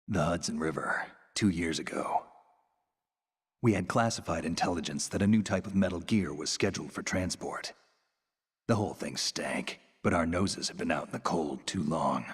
The Hudson River, 2 years ago. We had classified intelligence that a new type of metal gear was scheduled for transport. The whole thing stank, but our noses had been out in the cold too long.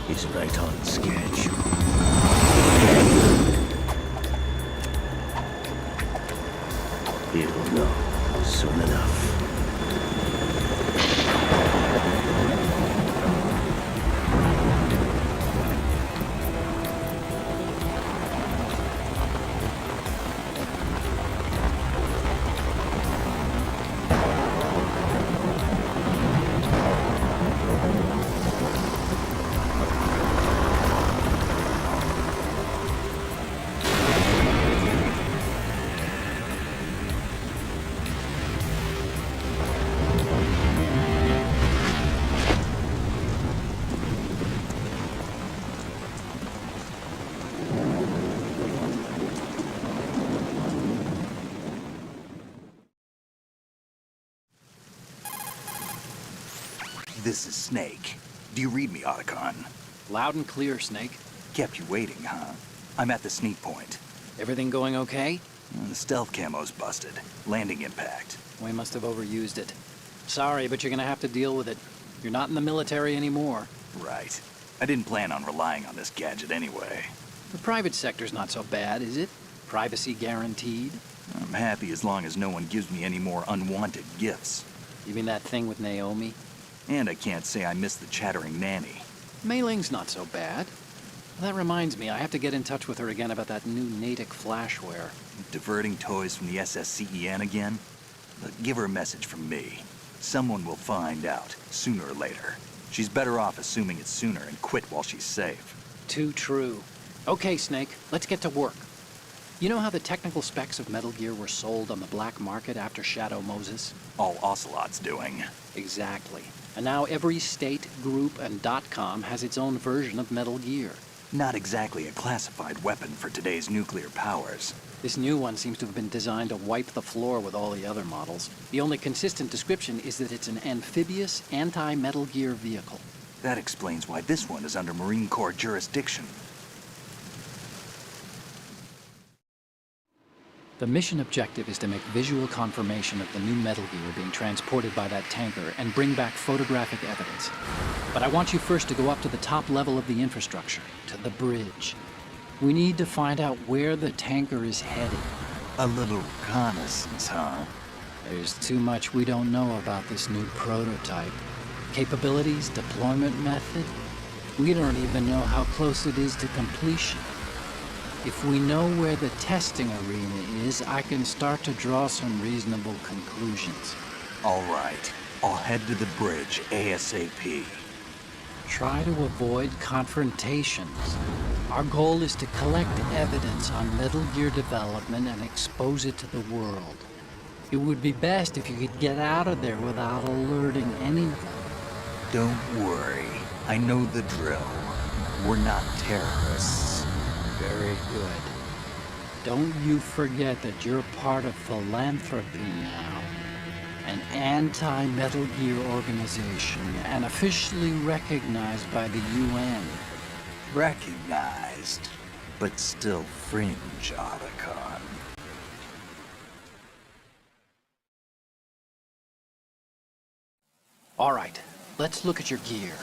He's right on schedule. He'll know soon enough. This is Snake. Do you read me, Otacon? Loud and clear, Snake. Kept you waiting, huh? I'm at the sneak point. Everything going okay? The stealth camo's busted. Landing impact. We must have overused it. Sorry, but you're gonna have to deal with it. You're not in the military anymore. Right. I didn't plan on relying on this gadget anyway. The private sector's not so bad, is it? Privacy guaranteed? I'm happy as long as no one gives me any more unwanted gifts. You mean that thing with Naomi? And I can't say I miss the chattering nanny. Mei Ling's not so bad. That reminds me, I have to get in touch with her again about that new Natick flashware. Diverting toys from the SSCEN again? But give her a message from me. Someone will find out, sooner or later. She's better off assuming it's sooner and quit while she's safe. Too true. Okay, Snake, let's get to work. You know how the technical specs of Metal Gear were sold on the black market after Shadow Moses? All Ocelot's doing. Exactly. And now every state, group, and .com has its own version of Metal Gear. Not exactly a classified weapon for today's nuclear powers. This new one seems to have been designed to wipe the floor with all the other models. The only consistent description is that it's an amphibious, anti-Metal Gear vehicle. That explains why this one is under Marine Corps jurisdiction. The mission objective is to make visual confirmation of the new Metal Gear being transported by that tanker and bring back photographic evidence. But I want you first to go up to the top level of the infrastructure, to the bridge. We need to find out where the tanker is headed. A little reconnaissance, huh? There's too much we don't know about this new prototype. Capabilities, deployment method. We don't even know how close it is to completion. If we know where the testing arena is, I can start to draw some reasonable conclusions. All right. I'll head to the bridge ASAP. Try to avoid confrontations. Our goal is to collect evidence on Metal Gear development and expose it to the world. It would be best if you could get out of there without alerting anyone. Don't worry. I know the drill. We're not terrorists. Very good. Don't you forget that you're part of philanthropy now. An anti-Metal Gear organization and officially recognized by the UN. Recognized, but still fringe, Otacon. All right, let's look at your gear.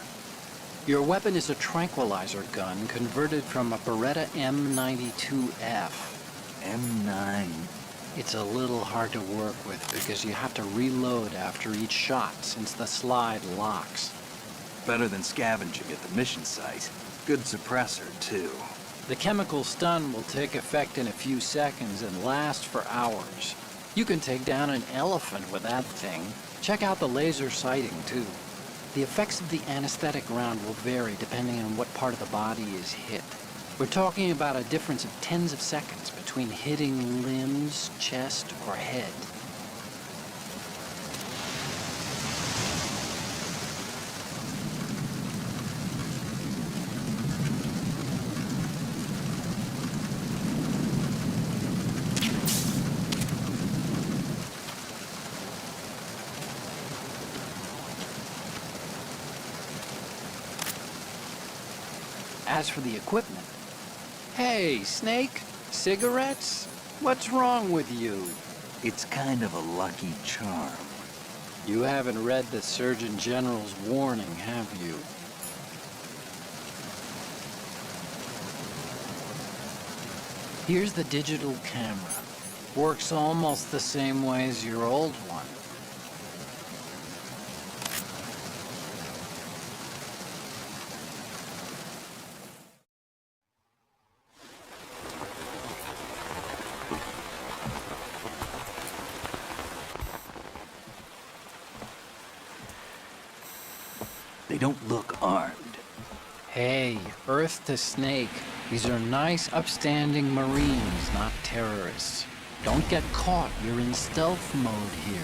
Your weapon is a tranquilizer gun converted from a Beretta M92F. M9. It's a little hard to work with because you have to reload after each shot since the slide locks. Better than scavenging at the mission site. Good suppressor, too. The chemical stun will take effect in a few seconds and last for hours. You can take down an elephant with that thing. Check out the laser sighting, too. The effects of the anesthetic round will vary depending on what part of the body is hit. We're talking about a difference of tens of seconds between hitting limbs, chest, or head. As for the equipment, hey, Snake, cigarettes? What's wrong with you? It's kind of a lucky charm. You haven't read the Surgeon General's warning, have you? Here's the digital camera. Works almost the same way as your old one. They don't look armed. Hey, Earth to Snake. These are nice, upstanding Marines, not terrorists. Don't get caught. You're in stealth mode here.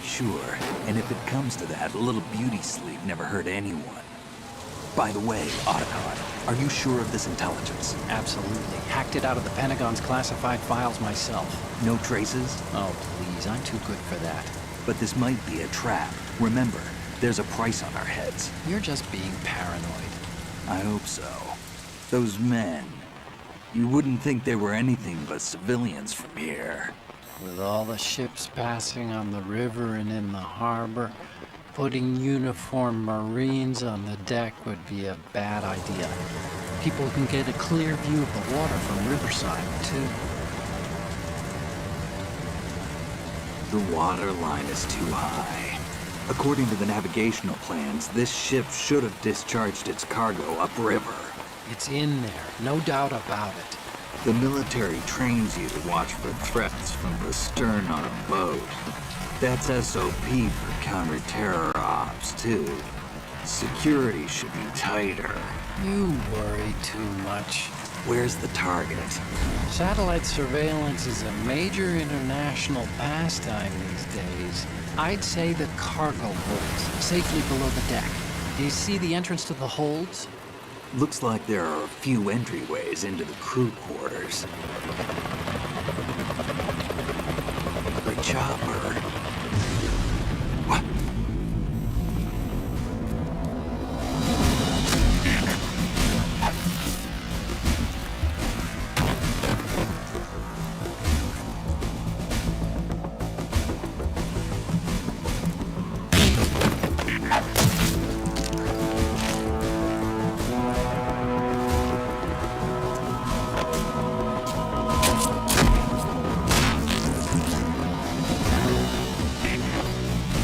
Sure, and if it comes to that, a little beauty sleep never hurt anyone. By the way, Otacon, are you sure of this intelligence? Absolutely. Hacked it out of the Pentagon's classified files myself. No traces? Oh, please. I'm too good for that. But this might be a trap. Remember, There's a price on our heads. You're just being paranoid. I hope so. Those men, you wouldn't think they were anything but civilians from here. With all the ships passing on the river and in the harbor, putting uniformed Marines on the deck would be a bad idea. People can get a clear view of the water from Riverside, too. The water line is too high. According to the navigational plans, this ship should have discharged its cargo upriver. It's in there, no doubt about it. The military trains you to watch for threats from the stern on a boat. That's SOP for counter-terror ops, too. Security should be tighter. You worry too much. Where's the target? Satellite surveillance is a major international pastime these days. I'd say the cargo holds, safely below the deck. Do you see the entrance to the holds? Looks like there are a few entryways into the crew quarters. The chopper. What?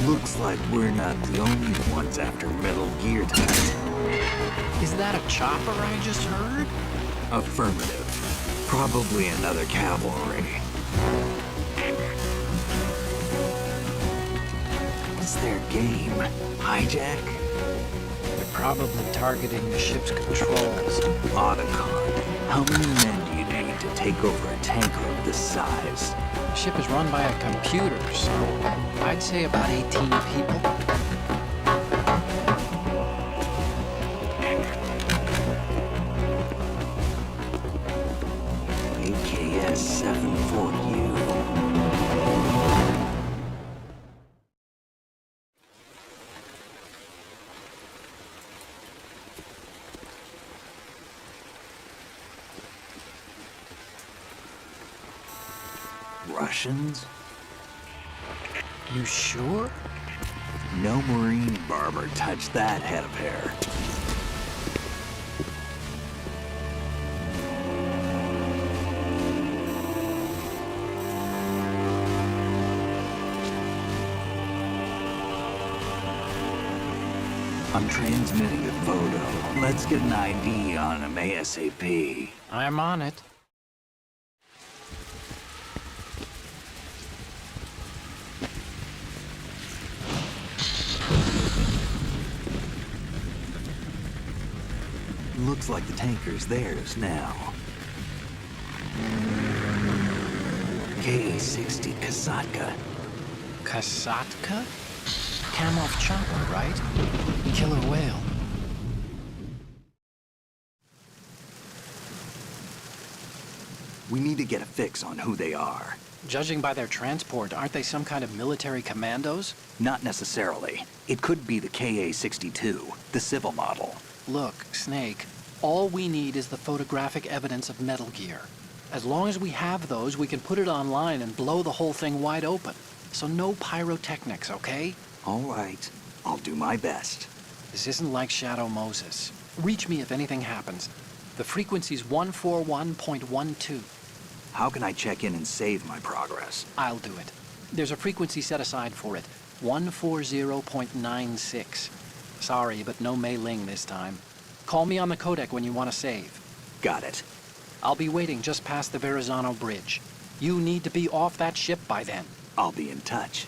Looks like we're not the only ones after Metal Gear tonight. Is that a chopper I just heard? Affirmative. Probably another cavalry. What's their game? Hijack? They're probably targeting the ship's controls. Otacon. How many men do you need to take over a tanker of this size? The ship is run by a computer, so I'd say about 18 people. AKS 74U. Russians? You sure? No Marine barber touched that head of hair. I'm transmitting a photo. Let's get an ID on him ASAP. I'm on it. Looks like the tanker's theirs now. K-60 Kasatka. Kasatka? Kamov chopper, right? Killer whale. We need to get a fix on who they are. Judging by their transport, aren't they some kind of military commandos? Not necessarily. It could be the KA-62, the civil model. Look, Snake, all we need is the photographic evidence of Metal Gear. As long as we have those, we can put it online and blow the whole thing wide open. So no pyrotechnics, okay? All right. I'll do my best. This isn't like Shadow Moses. Reach me if anything happens. The frequency's 141.12. How can I check in and save my progress? I'll do it. There's a frequency set aside for it. 140.96. Sorry, but no Mei Ling this time. Call me on the codec when you want to save. Got it. I'll be waiting just past the Verrazano Bridge. You need to be off that ship by then. I'll be in touch.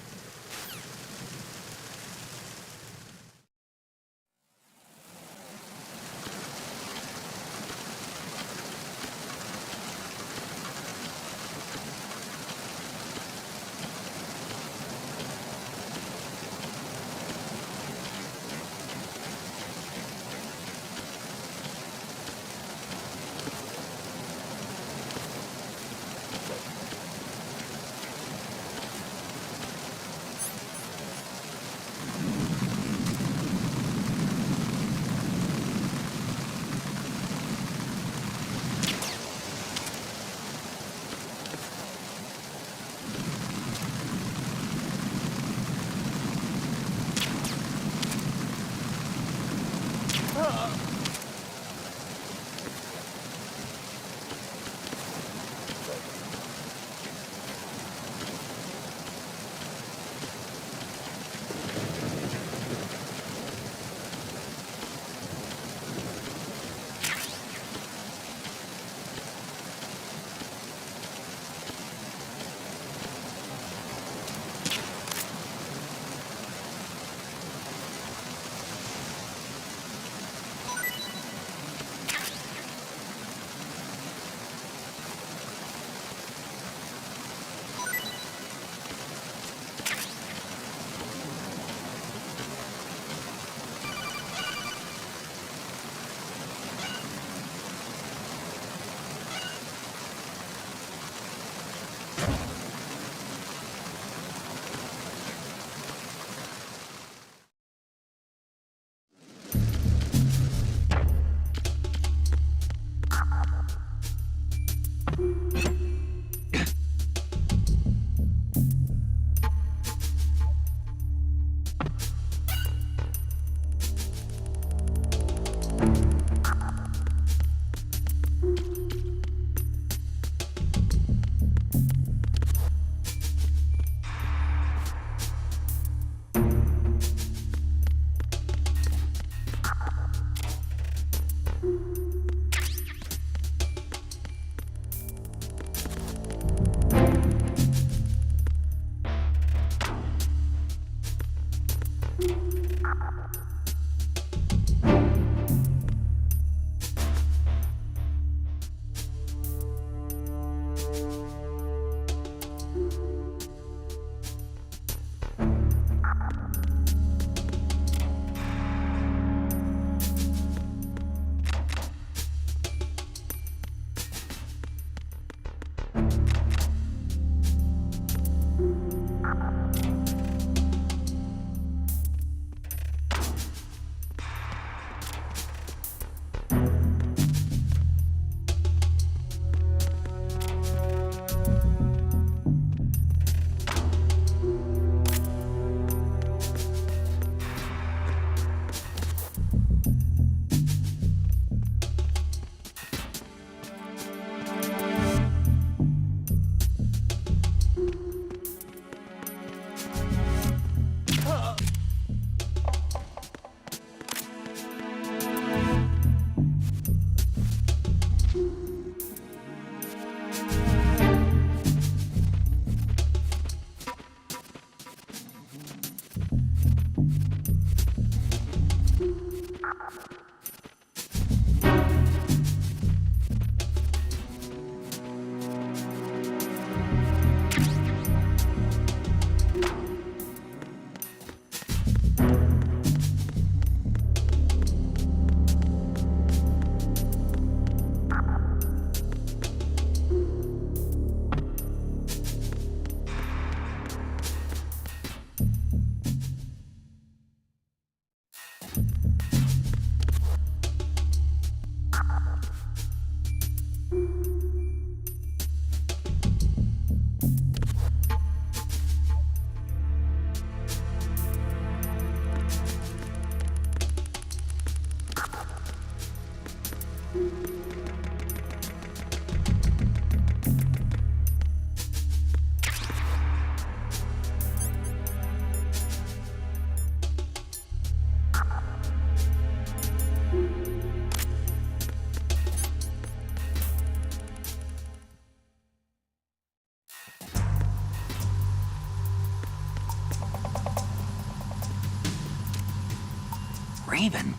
Raven?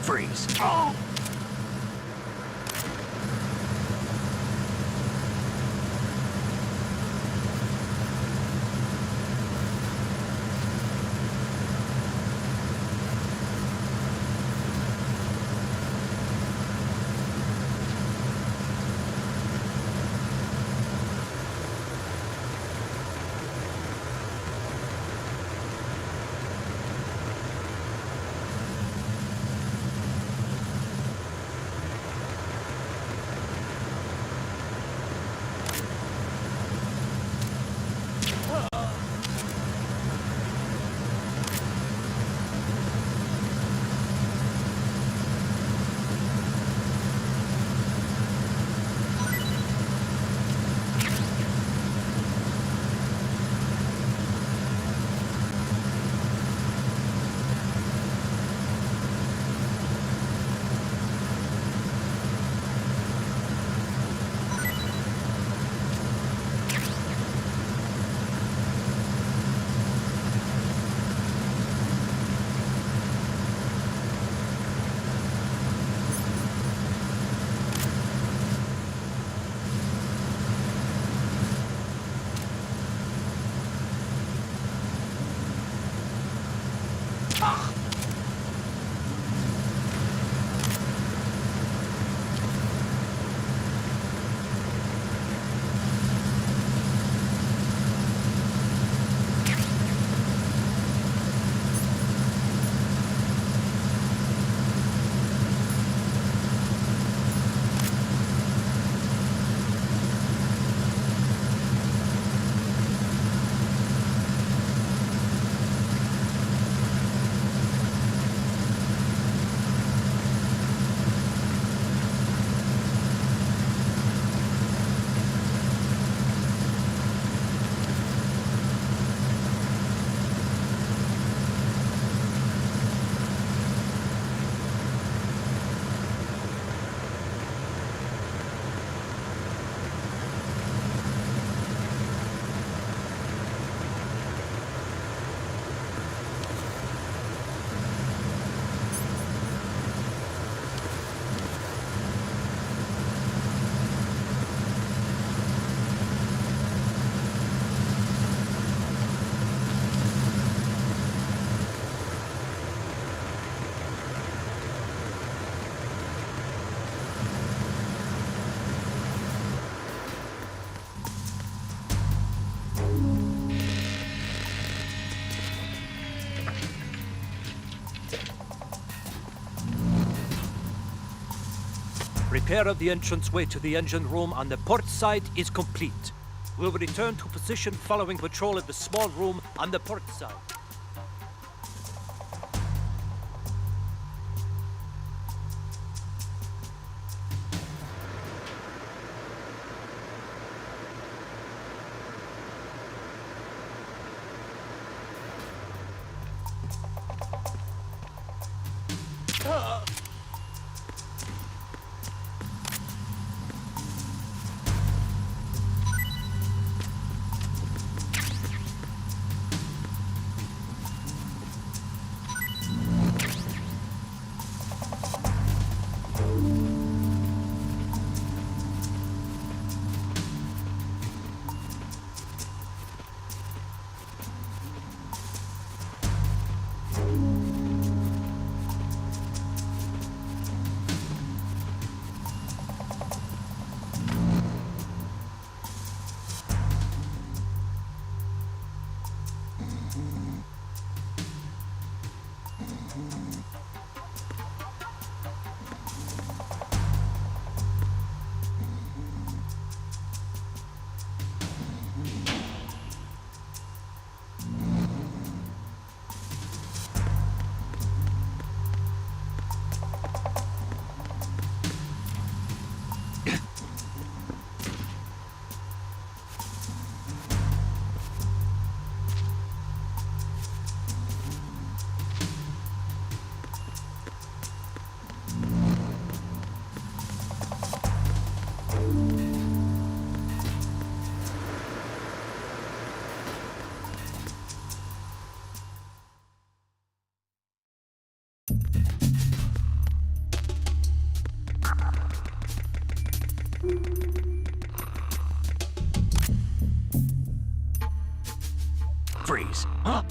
Freeze. Oh! Repair of the entranceway to the engine room on the port side is complete. We'll return to position following patrol of the small room on the port side. freeze. Huh?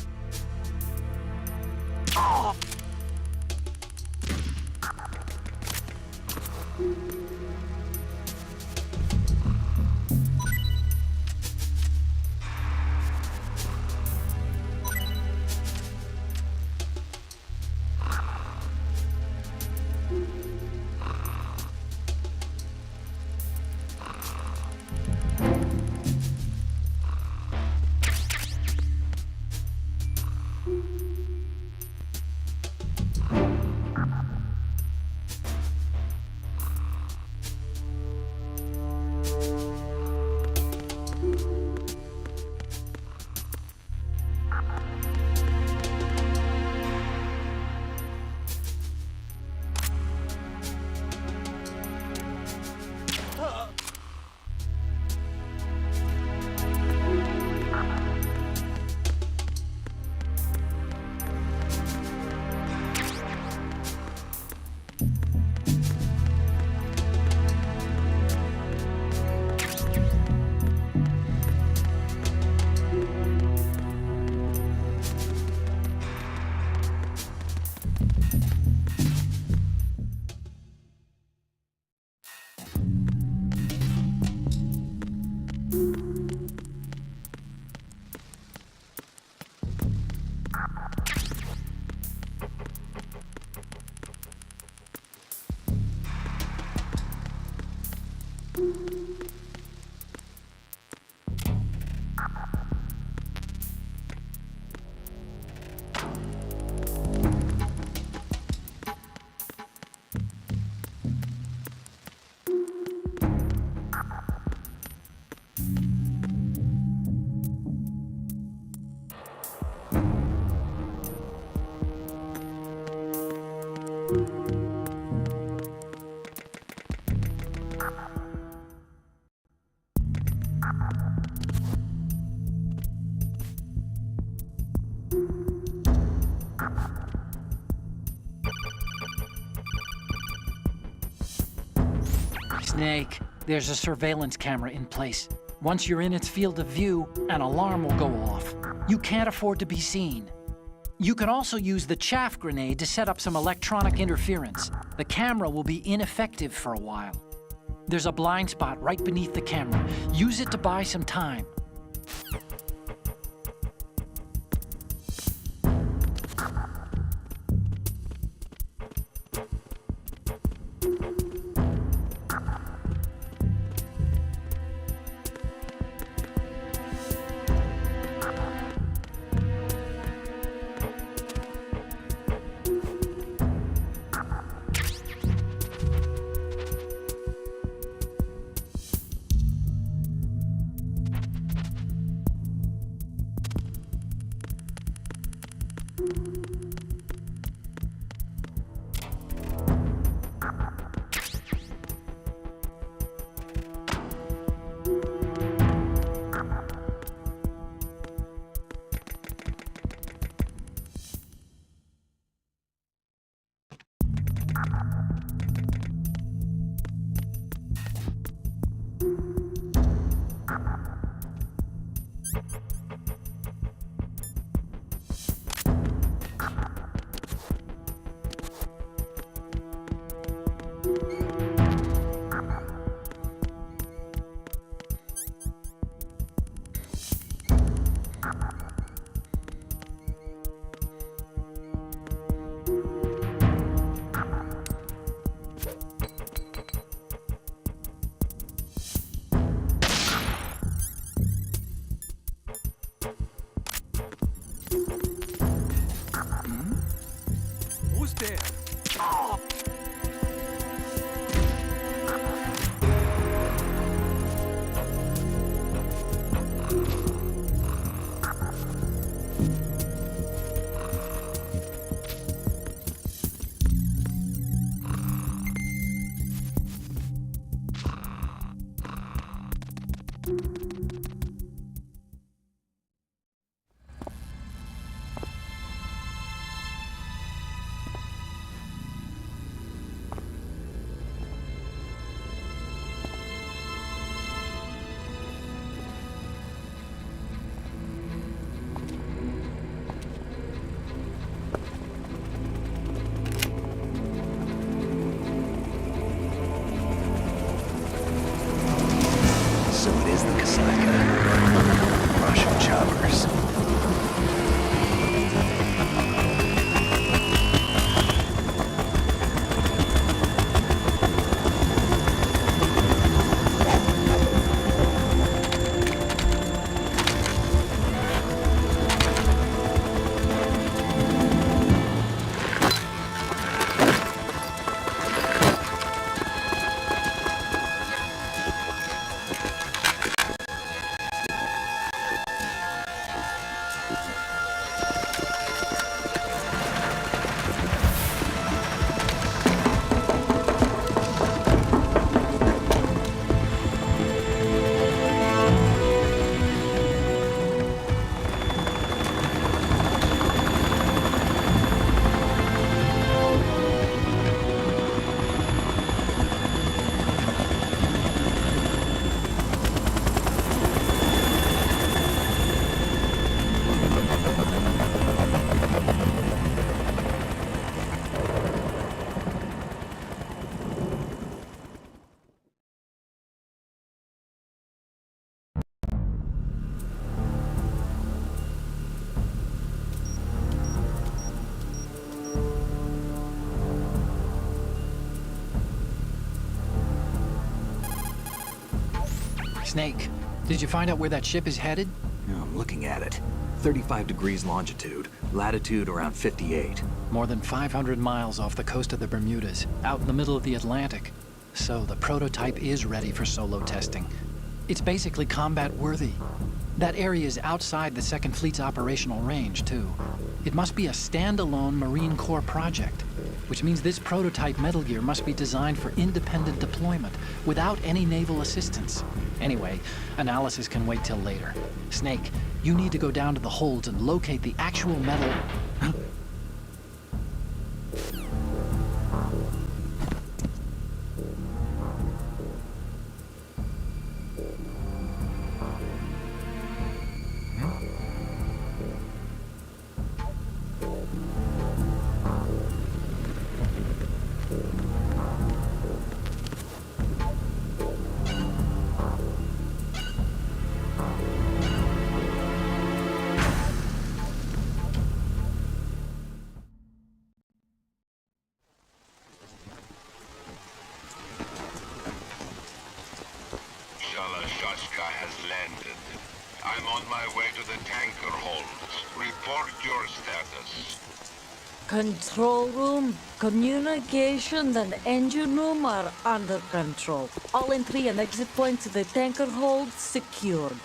Snake, there's a surveillance camera in place. Once you're in its field of view, an alarm will go off. You can't afford to be seen. You can also use the chaff grenade to set up some electronic interference. The camera will be ineffective for a while. There's a blind spot right beneath the camera. Use it to buy some time. Who's there? Snake, did you find out where that ship is headed? Yeah, I'm looking at it. 35 degrees longitude, latitude around 58. More than 500 miles off the coast of the Bermudas, out in the middle of the Atlantic. So the prototype is ready for solo testing. It's basically combat-worthy. That area is outside the Second Fleet's operational range, too. It must be a standalone Marine Corps project, which means this prototype Metal Gear must be designed for independent deployment, without any naval assistance. Anyway, analysis can wait till later. Snake, you need to go down to the holds and locate the actual metal... Shaska has landed. I'm on my way to the tanker holds. Report your status. Control room, communication, and engine room are under control. All entry and exit points to the tanker hold secured.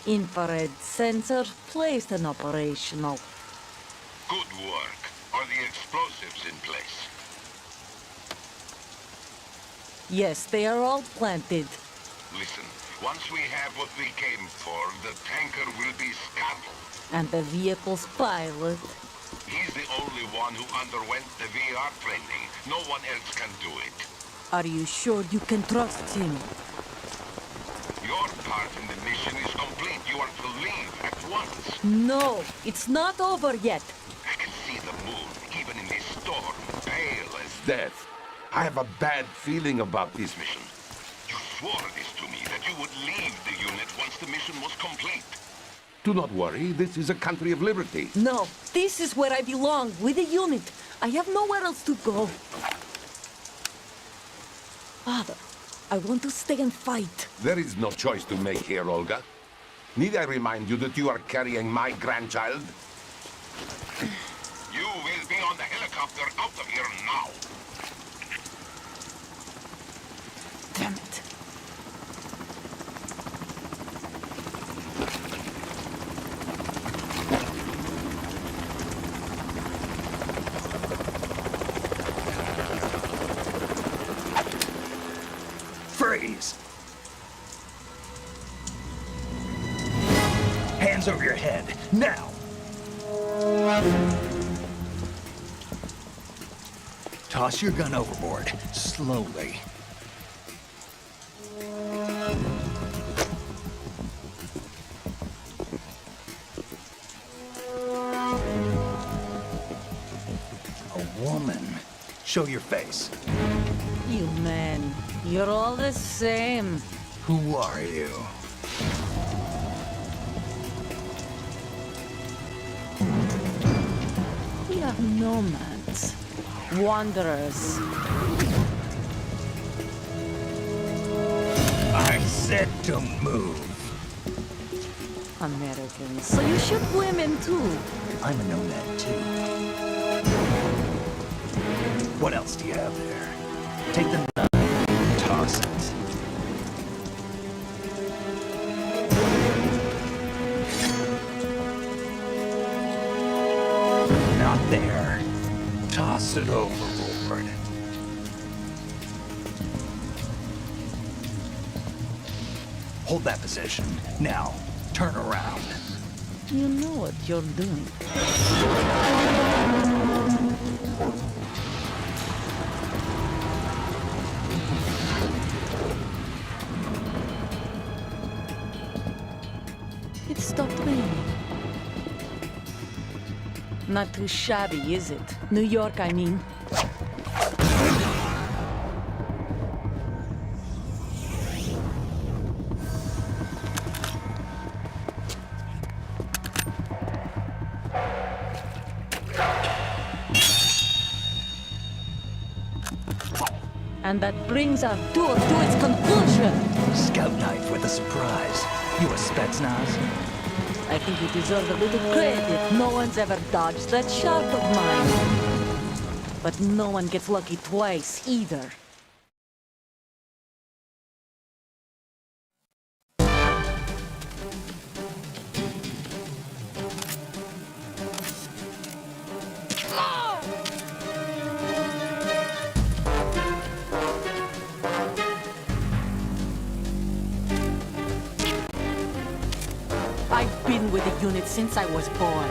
Infrared sensor placed and operational. Good work. Are the explosives in place? Yes, they are all planted. Listen, once we have what we came for, the tanker will be scuttled. And the vehicle's pilot. He's the only one who underwent the VR training. No one else can do it. Are you sure you can trust him? Your part in the mission is complete. You are to leave at once. No, it's not over yet. I can see the moon, even in this storm, pale as Death. I have a bad feeling about this mission. You swore this to me, that you would leave the unit once the mission was complete. Do not worry, this is a country of liberty. No, this is where I belong, with the unit. I have nowhere else to go. Father, I want to stay and fight. There is no choice to make here, Olga. Need I remind you that you are carrying my grandchild? You will be on the helicopter out of here now. Damn it. Freeze! Hands over your head, now! Toss your gun overboard, slowly. A woman. Show your face. You men, you're all the same. Who are you? We are nomads, wanderers. I said to move. Americans, so you shoot women too. I'm a nomad too. What else do you have there? Take the knife, toss it. Not there. Toss it overboard. Hold that position. Now, turn around. You know what you're doing. It stopped raining. Not too shabby, is it? New York, I mean. And that brings our tour to its conclusion. Scout knife with a surprise. You a Spetsnaz? I think you deserve a little credit. No one's ever dodged that shot of mine. But no one gets lucky twice, either. I've been with the unit since I was born.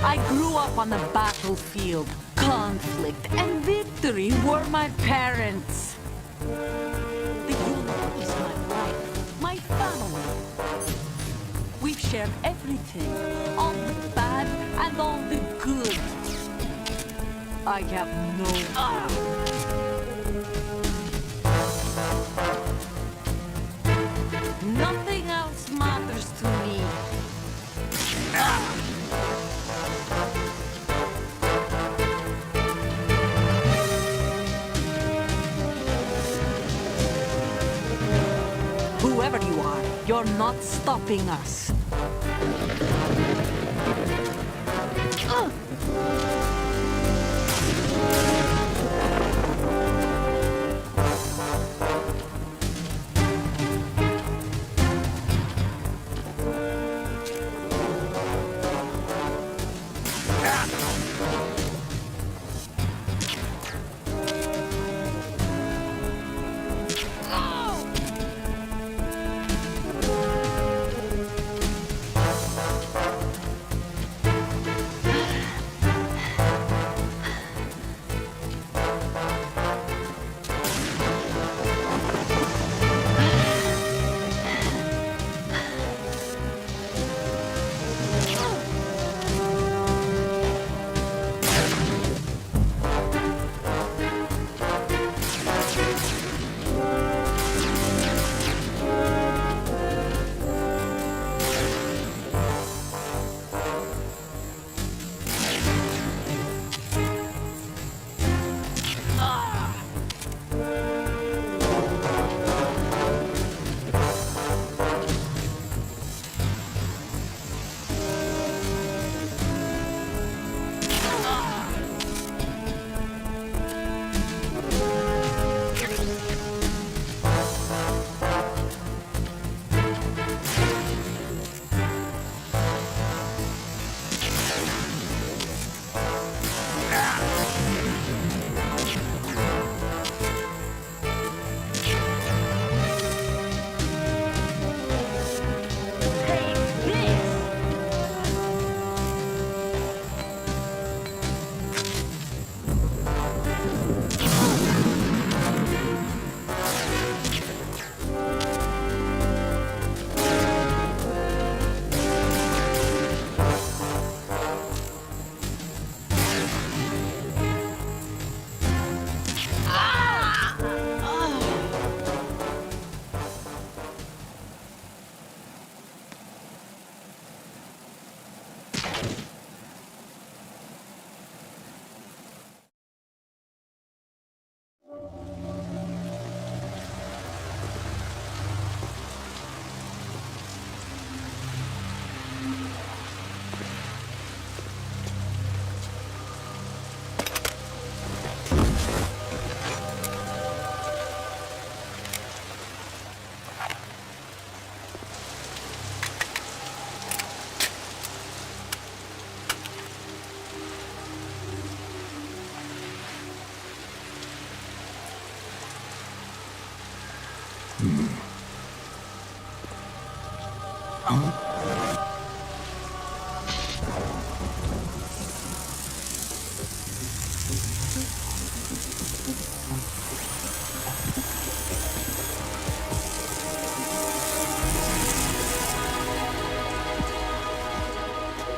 I grew up on the battlefield. Conflict and victory were my parents. The unit is my life, my family. We've shared everything, all the bad and all the good. I have no... Nothing else matters to me. Whoever you are, you're not stopping us.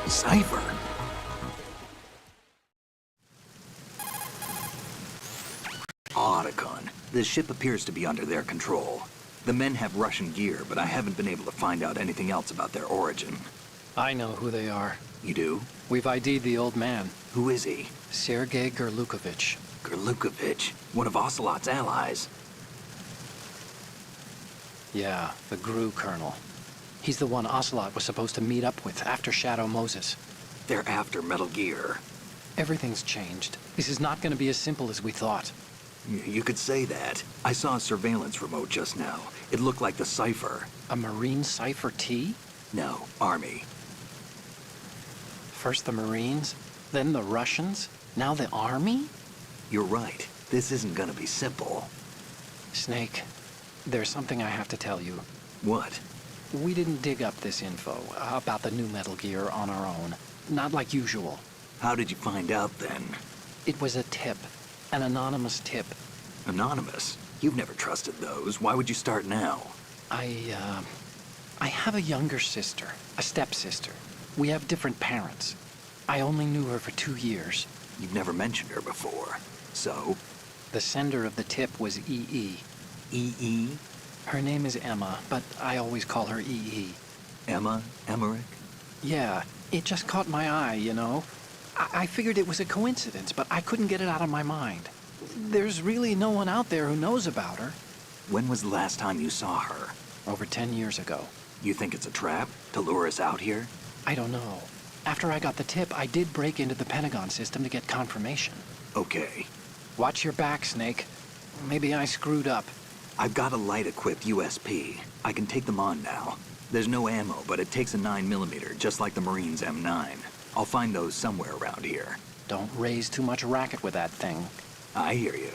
Cipher? Otacon. The ship appears to be under their control. The men have Russian gear, but I haven't been able to find out anything else about their origin. I know who they are. You do? We've ID'd the old man, Who is he? Sergei Gerlukovich. Gerlukovich, one of Ocelot's allies. Yeah, the GRU colonel. He's the one Ocelot was supposed to meet up with after Shadow Moses. They're after Metal Gear. Everything's changed. This is not going to be as simple as we thought. You could say that. I saw a surveillance remote just now. It looked like the Cypher. A Marine Cypher T? No, Army. First the Marines, then the Russians, now the Army? You're right. This isn't gonna be simple. Snake, there's something I have to tell you. What? We didn't dig up this info about the new Metal Gear on our own. Not like usual. How did you find out then? It was a tip. An anonymous tip. Anonymous? You've never trusted those. Why would you start now? I have a younger sister, a stepsister. We have different parents. I only knew her for 2 years. You've never mentioned her before. So? The sender of the tip was EE. EE? Her name is Emma, but I always call her EE. Emma? Emmerich? Yeah, it just caught my eye, you know? I figured it was a coincidence, but I couldn't get it out of my mind. There's really no one out there who knows about her. When was the last time you saw her? Over 10 years ago. You think it's a trap? To lure us out here? I don't know. After I got the tip, I did break into the Pentagon system to get confirmation. Okay. Watch your back, Snake. Maybe I screwed up. I've got a light-equipped USP. I can take them on now. There's no ammo, but it takes a 9mm, just like the Marines' M9. I'll find those somewhere around here. Don't raise too much racket with that thing. I hear you.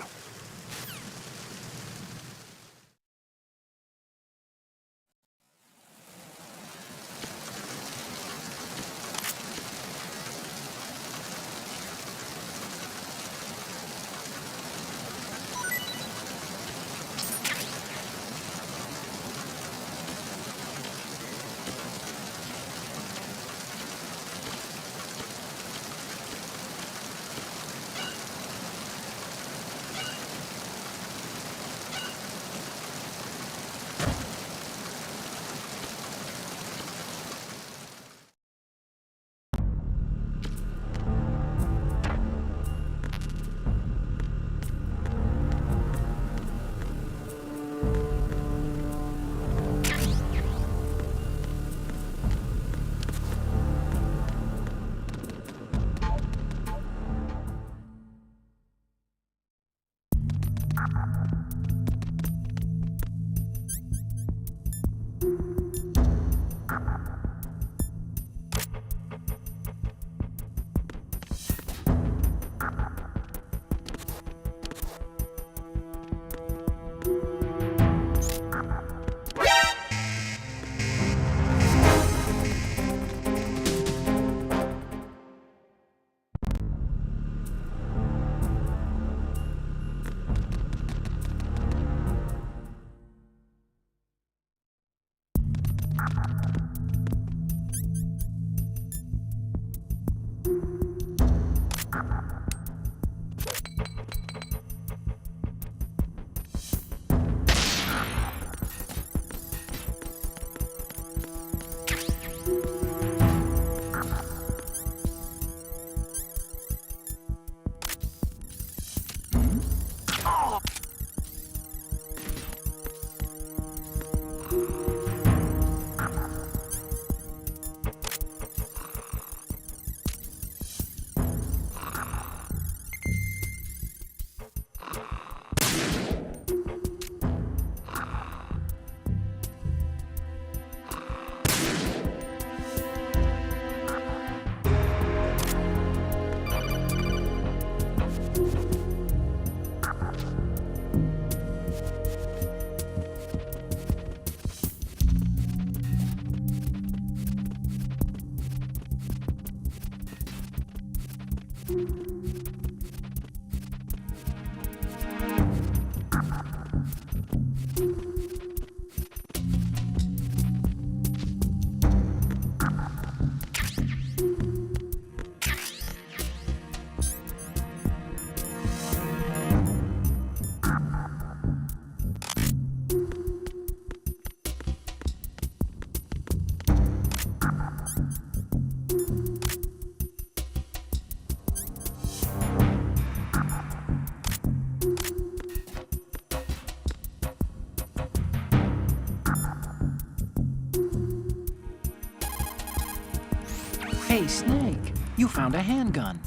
Hey, Snake, you found a handgun.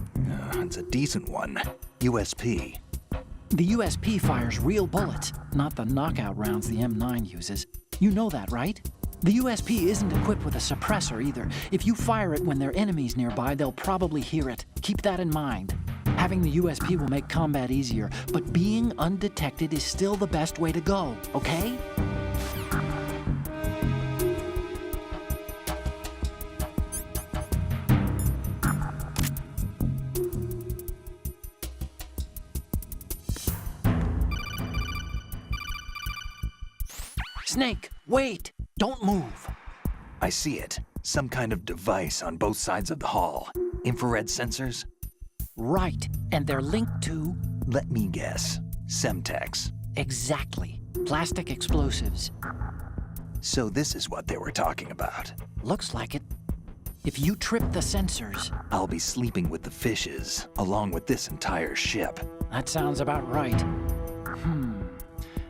It's a decent one. USP. The USP fires real bullets, not the knockout rounds the M9 uses. You know that, right? The USP isn't equipped with a suppressor either. If you fire it when there are enemies nearby, they'll probably hear it. Keep that in mind. Having the USP will make combat easier, but being undetected is still the best way to go, okay? Snake, wait! Don't move! I see it. Some kind of device on both sides of the hall. Infrared sensors? Right, and they're linked to... Let me guess. Semtex. Exactly. Plastic explosives. So this is what they were talking about. Looks like it. If you trip the sensors... I'll be sleeping with the fishes, along with this entire ship. That sounds about right.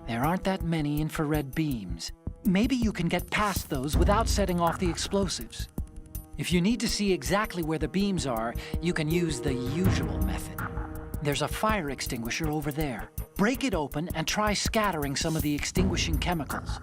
There aren't that many infrared beams. Maybe you can get past those without setting off the explosives. If you need to see exactly where the beams are, you can use the usual method. There's a fire extinguisher over there. Break it open and try scattering some of the extinguishing chemicals.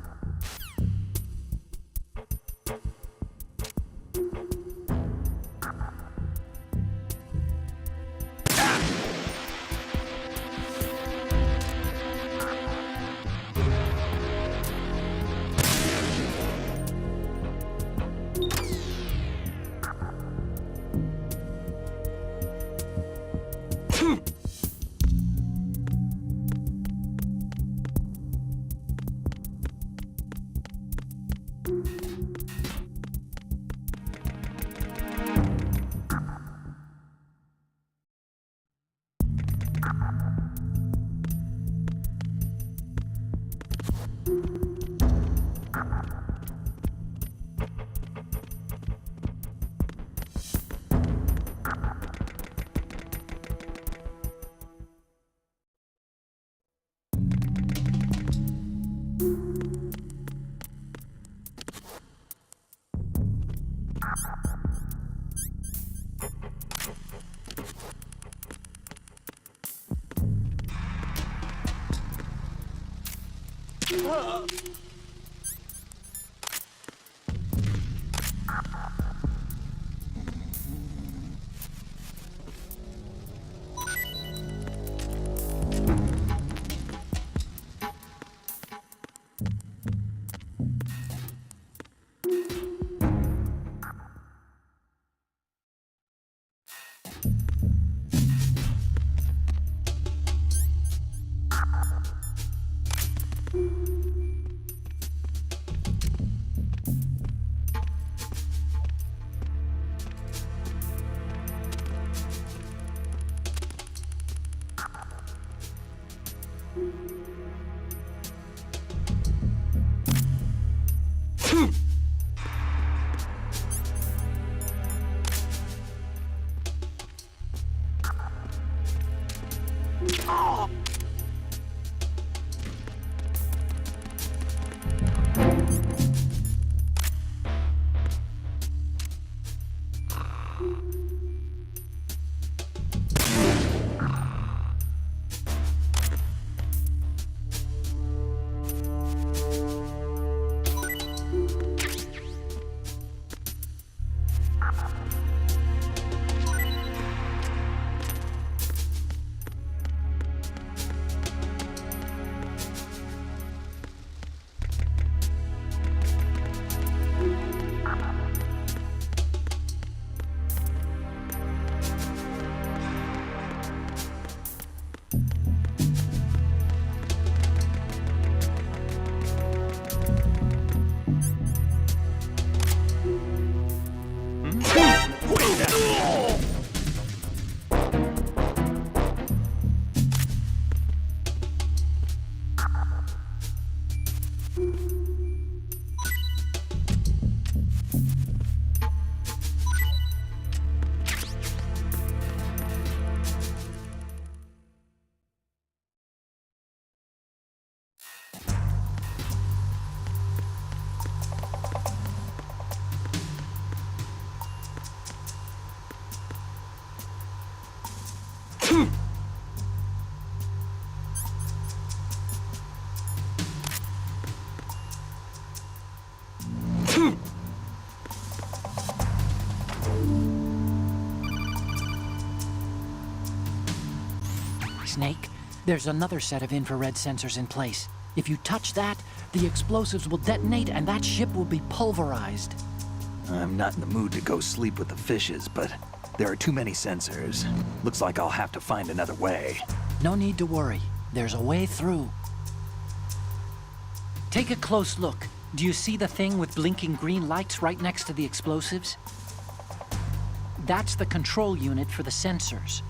Snake. There's another set of infrared sensors in place. If you touch that, the explosives will detonate and that ship will be pulverized. I'm not in the mood to go sleep with the fishes, but there are too many sensors. Looks like I'll have to find another way. No need to worry. There's a way through. Take a close look. Do you see the thing with blinking green lights right next to the explosives? That's the control unit for the sensors.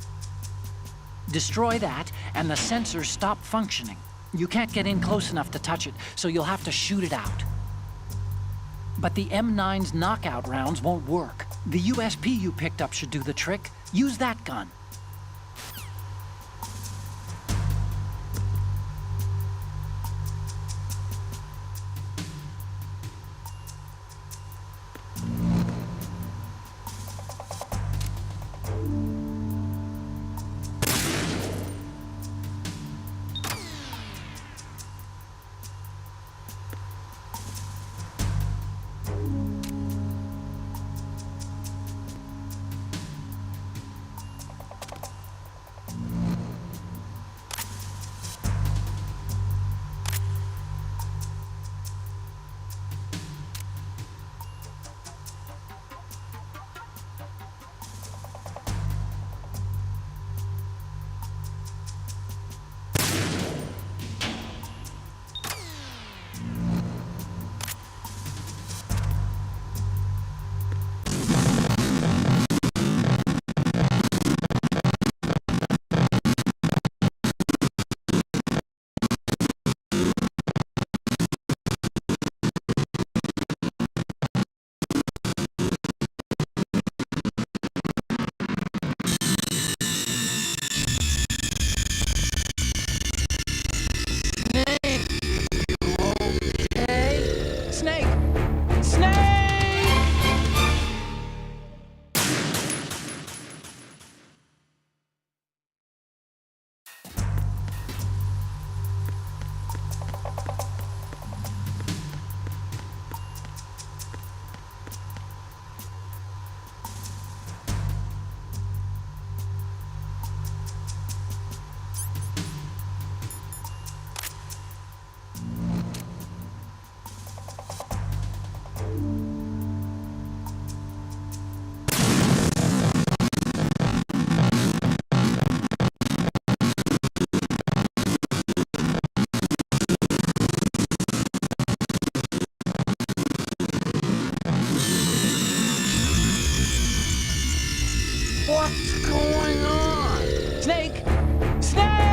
Destroy that, and the sensors stop functioning. You can't get in close enough to touch it, so you'll have to shoot it out. But the M9's knockout rounds won't work. The USP you picked up should do the trick. Use that gun. What's going on? Snake! Snake!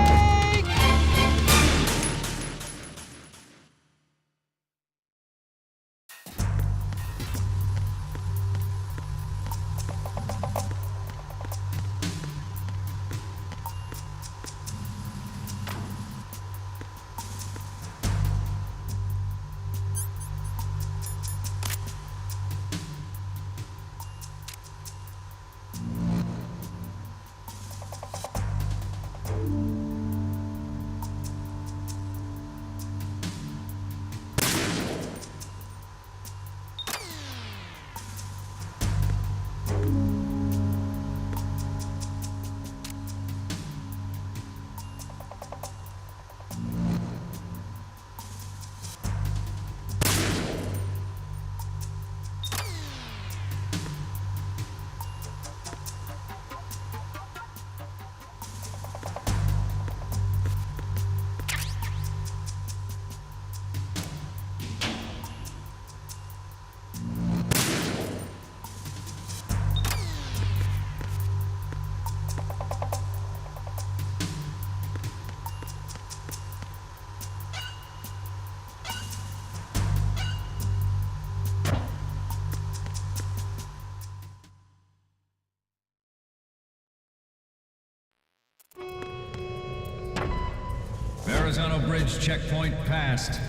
Verrazano Bridge checkpoint passed.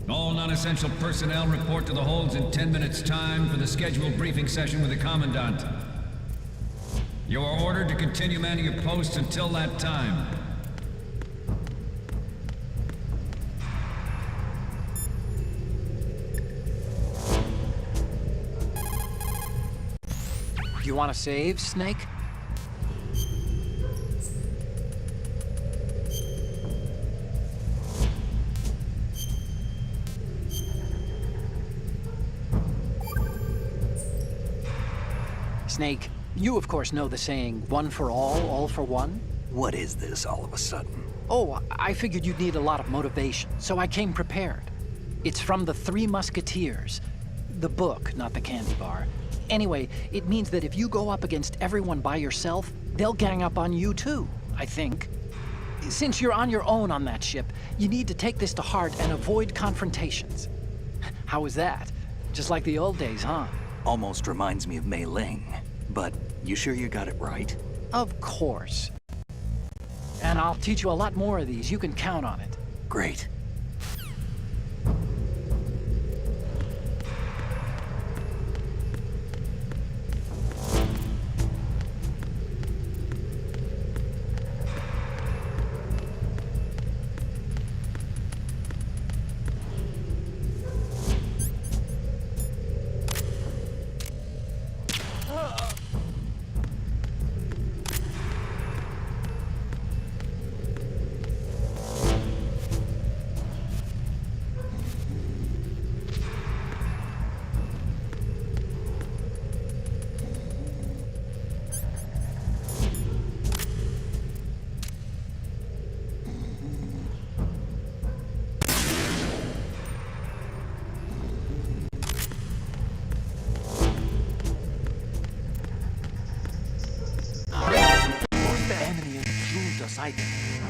All non-essential personnel report to the holds in 10 minutes' time for the scheduled briefing session with the Commandant. You are ordered to continue manning your posts until that time. You want to save, Snake? Snake, you of course know the saying, one for all for one? What is this all of a sudden? Oh, I figured you'd need a lot of motivation, so I came prepared. It's from the Three Musketeers. The book, not the candy bar. Anyway, it means that if you go up against everyone by yourself, they'll gang up on you too, I think. Since you're on your own on that ship, you need to take this to heart and avoid confrontations. How was that? Just like the old days, huh? Almost reminds me of Mei Ling. But you sure you got it right? Of course. And I'll teach you a lot more of these. You can count on it. Great.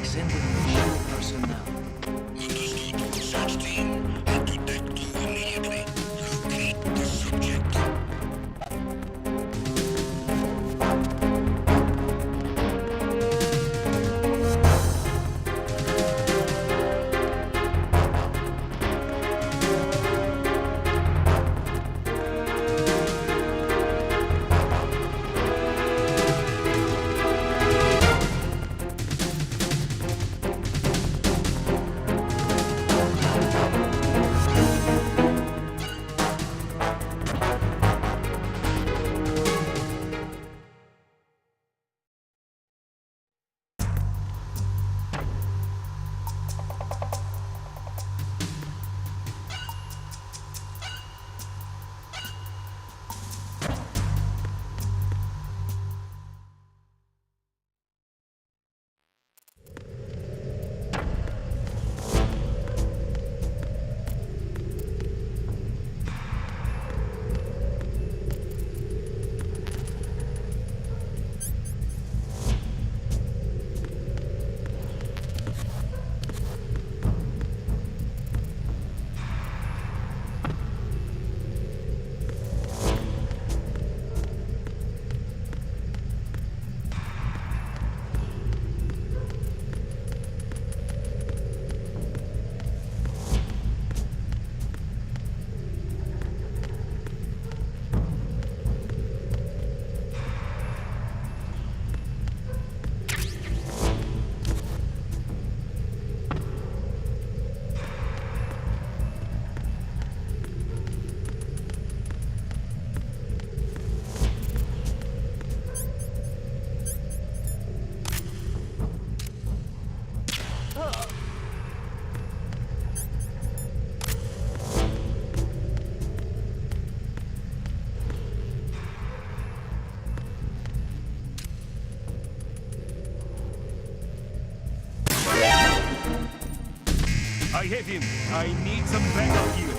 Sending shield personnel. Understood. Search team. Head to deck 2 immediately. Locate the subject. I have him. I need some backup here.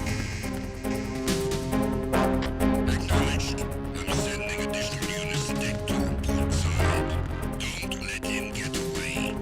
Acknowledged. I'm sending additional units to deck 2 port side. Don't let him get away.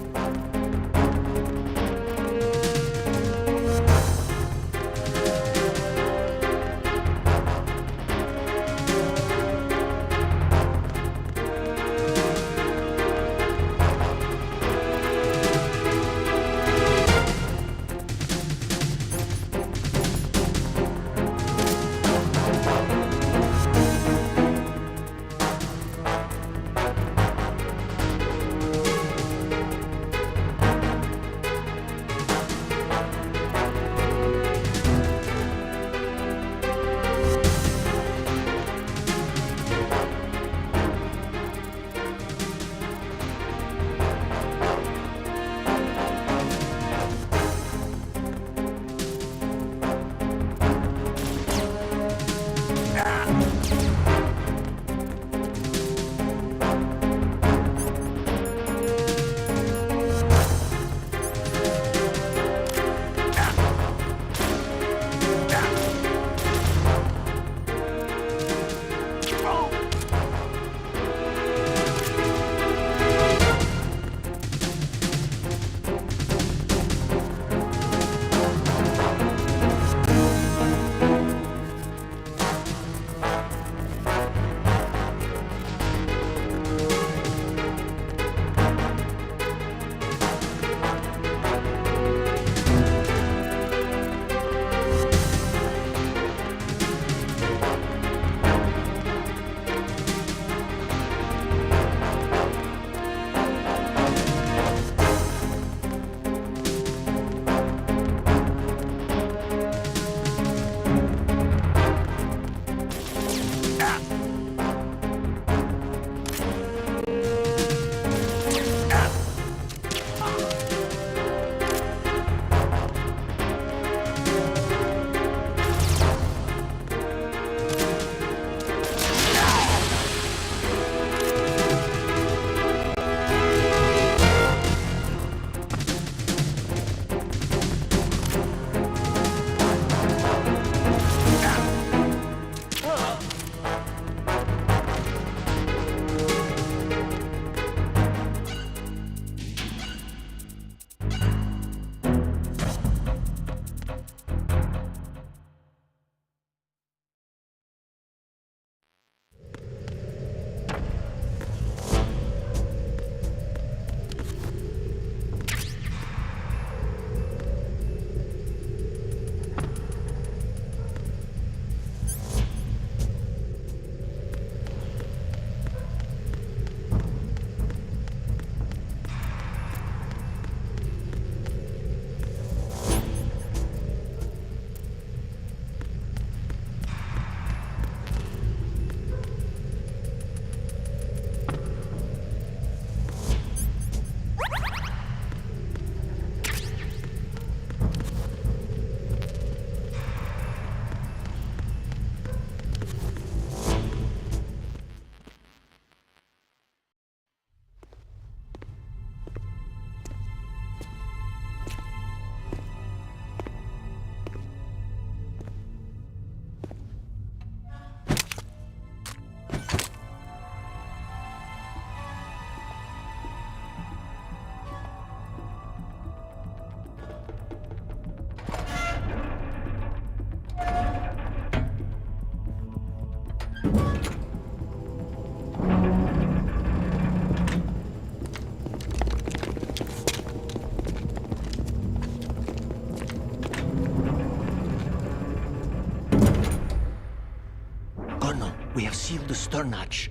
seal the stern hatch.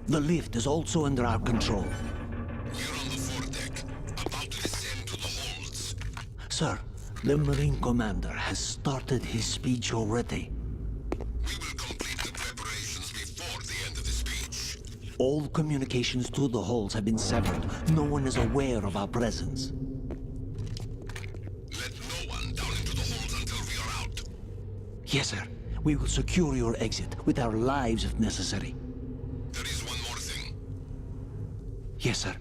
The lift is also under our control. We're on the foredeck, about to descend to the holds. Sir, the Marine Commander has started his speech already. We will complete the preparations before the end of the speech. All communications to the holds have been severed. No one is aware of our presence. Let no one down into the holds until we are out. Yes, sir. We will secure your exit with our lives if necessary. There is one more thing. Yes, sir.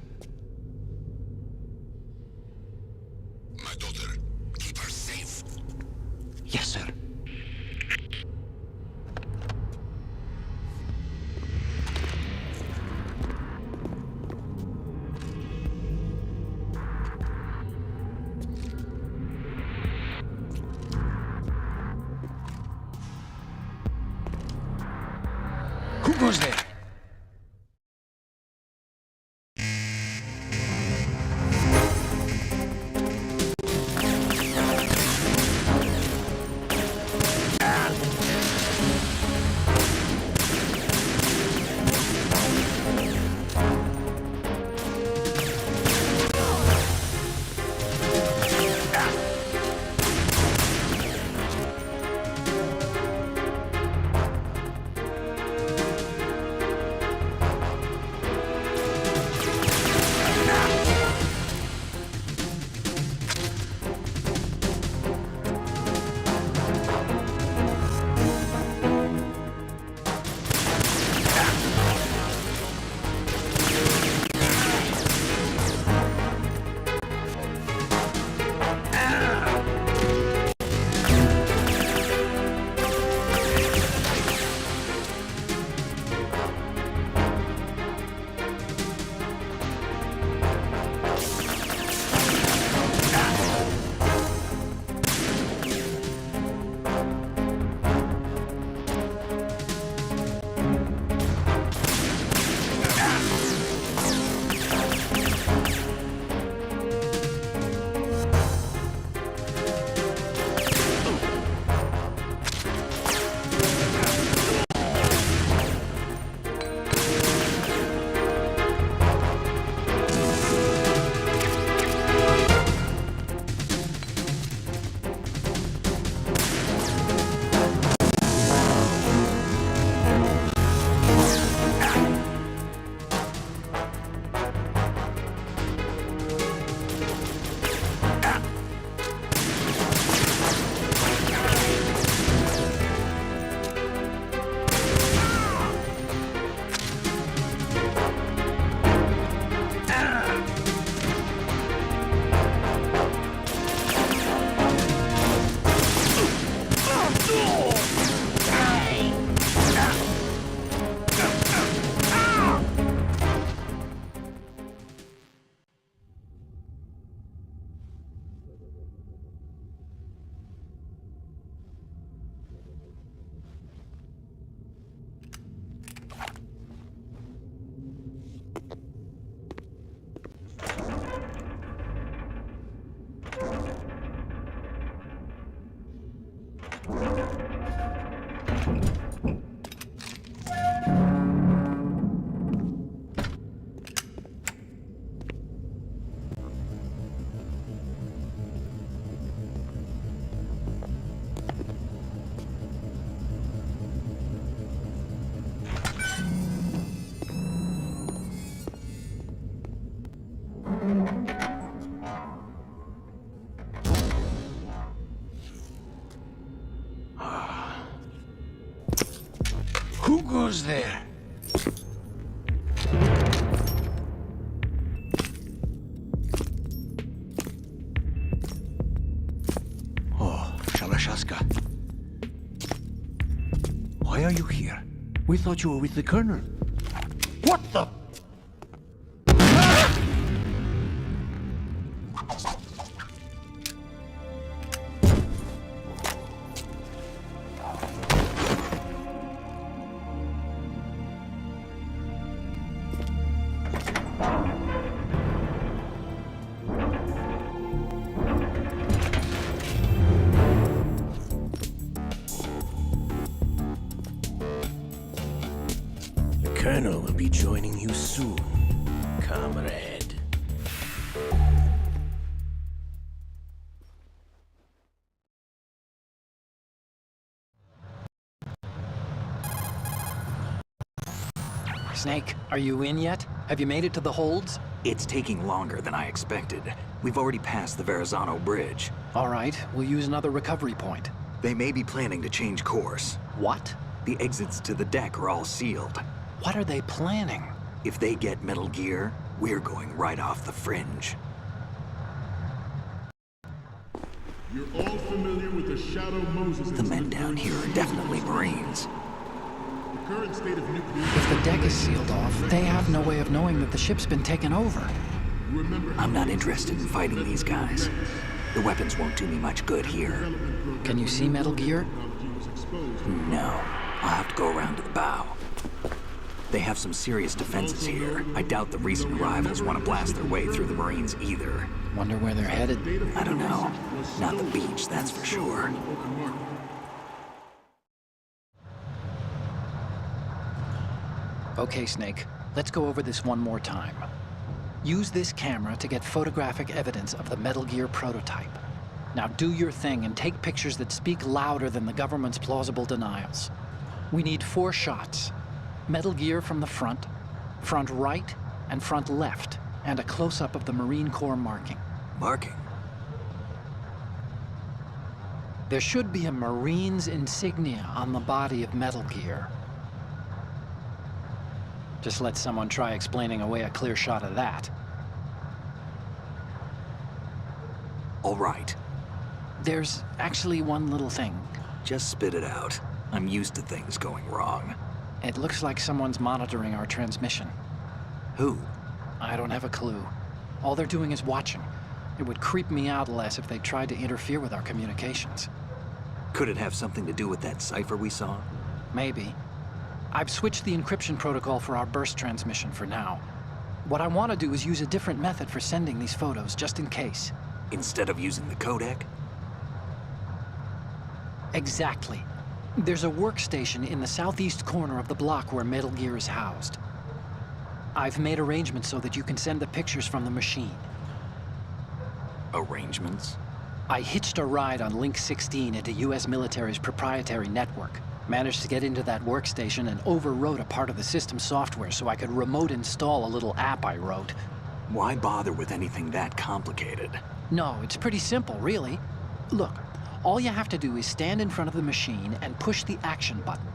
My daughter, keep her safe. Yes, sir. Who goes there? Who goes there? Oh, Shalashaska. Why are you here? We thought you were with the Colonel. What the? General will be joining you soon, comrade. Snake, are you in yet? Have you made it to the holds? It's taking longer than I expected. We've already passed the Verrazano Bridge. All right, we'll use another recovery point. They may be planning to change course. What? The exits to the deck are all sealed. What are they planning? If they get Metal Gear, we're going right off the fringe. You're all familiar with the Shadow Moses The men down here are definitely Marines. The current state of nuclear... If the deck is sealed off, they have no way of knowing that the ship's been taken over. I'm not interested in fighting these guys. The weapons won't do me much good here. Can you see Metal Gear? No. I'll have to go around to the bow. They have some serious defenses here. I doubt the recent arrivals want to blast their way through the Marines either. Wonder where they're headed. I don't know. Not the beach, that's for sure. Okay, Snake. Let's go over this one more time. Use this camera to get photographic evidence of the Metal Gear prototype. Now do your thing and take pictures that speak louder than the government's plausible denials. We need 4 shots. Metal Gear from the front right, and front left, and a close-up of the Marine Corps marking. Marking? There should be a Marine's insignia on the body of Metal Gear. Just let someone try explaining away a clear shot of that. All right. There's actually one little thing. Just spit it out. I'm used to things going wrong. It looks like someone's monitoring our transmission. Who? I don't have a clue. All they're doing is watching. It would creep me out less if they tried to interfere with our communications. Could it have something to do with that cipher we saw? Maybe. I've switched the encryption protocol for our burst transmission for now. What I want to do is use a different method for sending these photos, just in case. Instead of using the codec? Exactly. There's a workstation in the southeast corner of the block where Metal Gear is housed. I've made arrangements so that you can send the pictures from the machine. Arrangements? I hitched a ride on Link 16 into US military's proprietary network. Managed to get into that workstation and overwrote a part of the system software so I could remote install a little app I wrote. Why bother with anything that complicated? No, it's pretty simple, really. Look, all you have to do is stand in front of the machine and push the action button.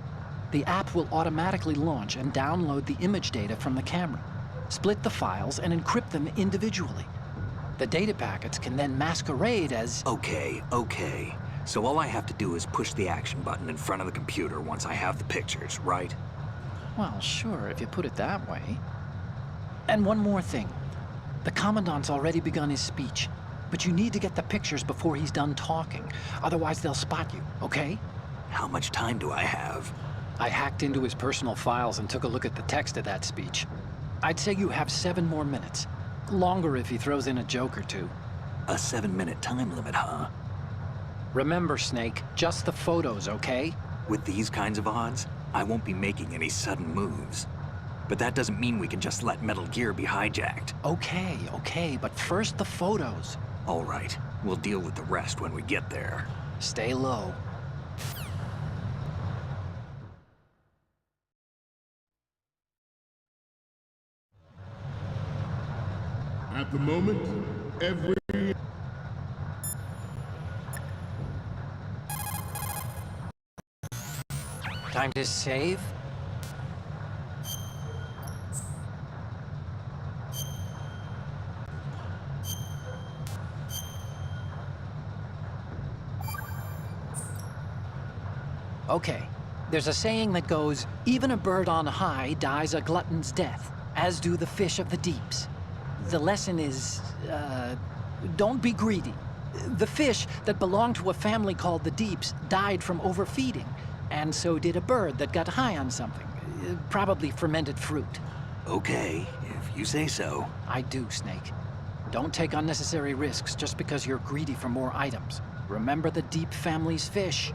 The app will automatically launch and download the image data from the camera, split the files, and encrypt them individually. The data packets can then masquerade as... Okay. So all I have to do is push the action button in front of the computer once I have the pictures, right? Well, sure, if you put it that way. And one more thing. The Commandant's already begun his speech, but you need to get the pictures before he's done talking. Otherwise, they'll spot you, okay? How much time do I have? I hacked into his personal files and took a look at the text of that speech. I'd say you have 7 more minutes. Longer if he throws in a joke or two. A 7-minute time limit, huh? Remember, Snake, just the photos, okay? With these kinds of odds, I won't be making any sudden moves. But that doesn't mean we can just let Metal Gear be hijacked. Okay, but first the photos. All right, we'll deal with the rest when we get there. Stay low. At the moment, every... Time to save? Okay, there's a saying that goes, even a bird on high dies a glutton's death, as do the fish of the deeps. The lesson is, don't be greedy. The fish that belonged to a family called the Deeps died from overfeeding, and so did a bird that got high on something, probably fermented fruit. Okay, if you say so. I do, Snake. Don't take unnecessary risks just because you're greedy for more items. Remember the Deep family's fish.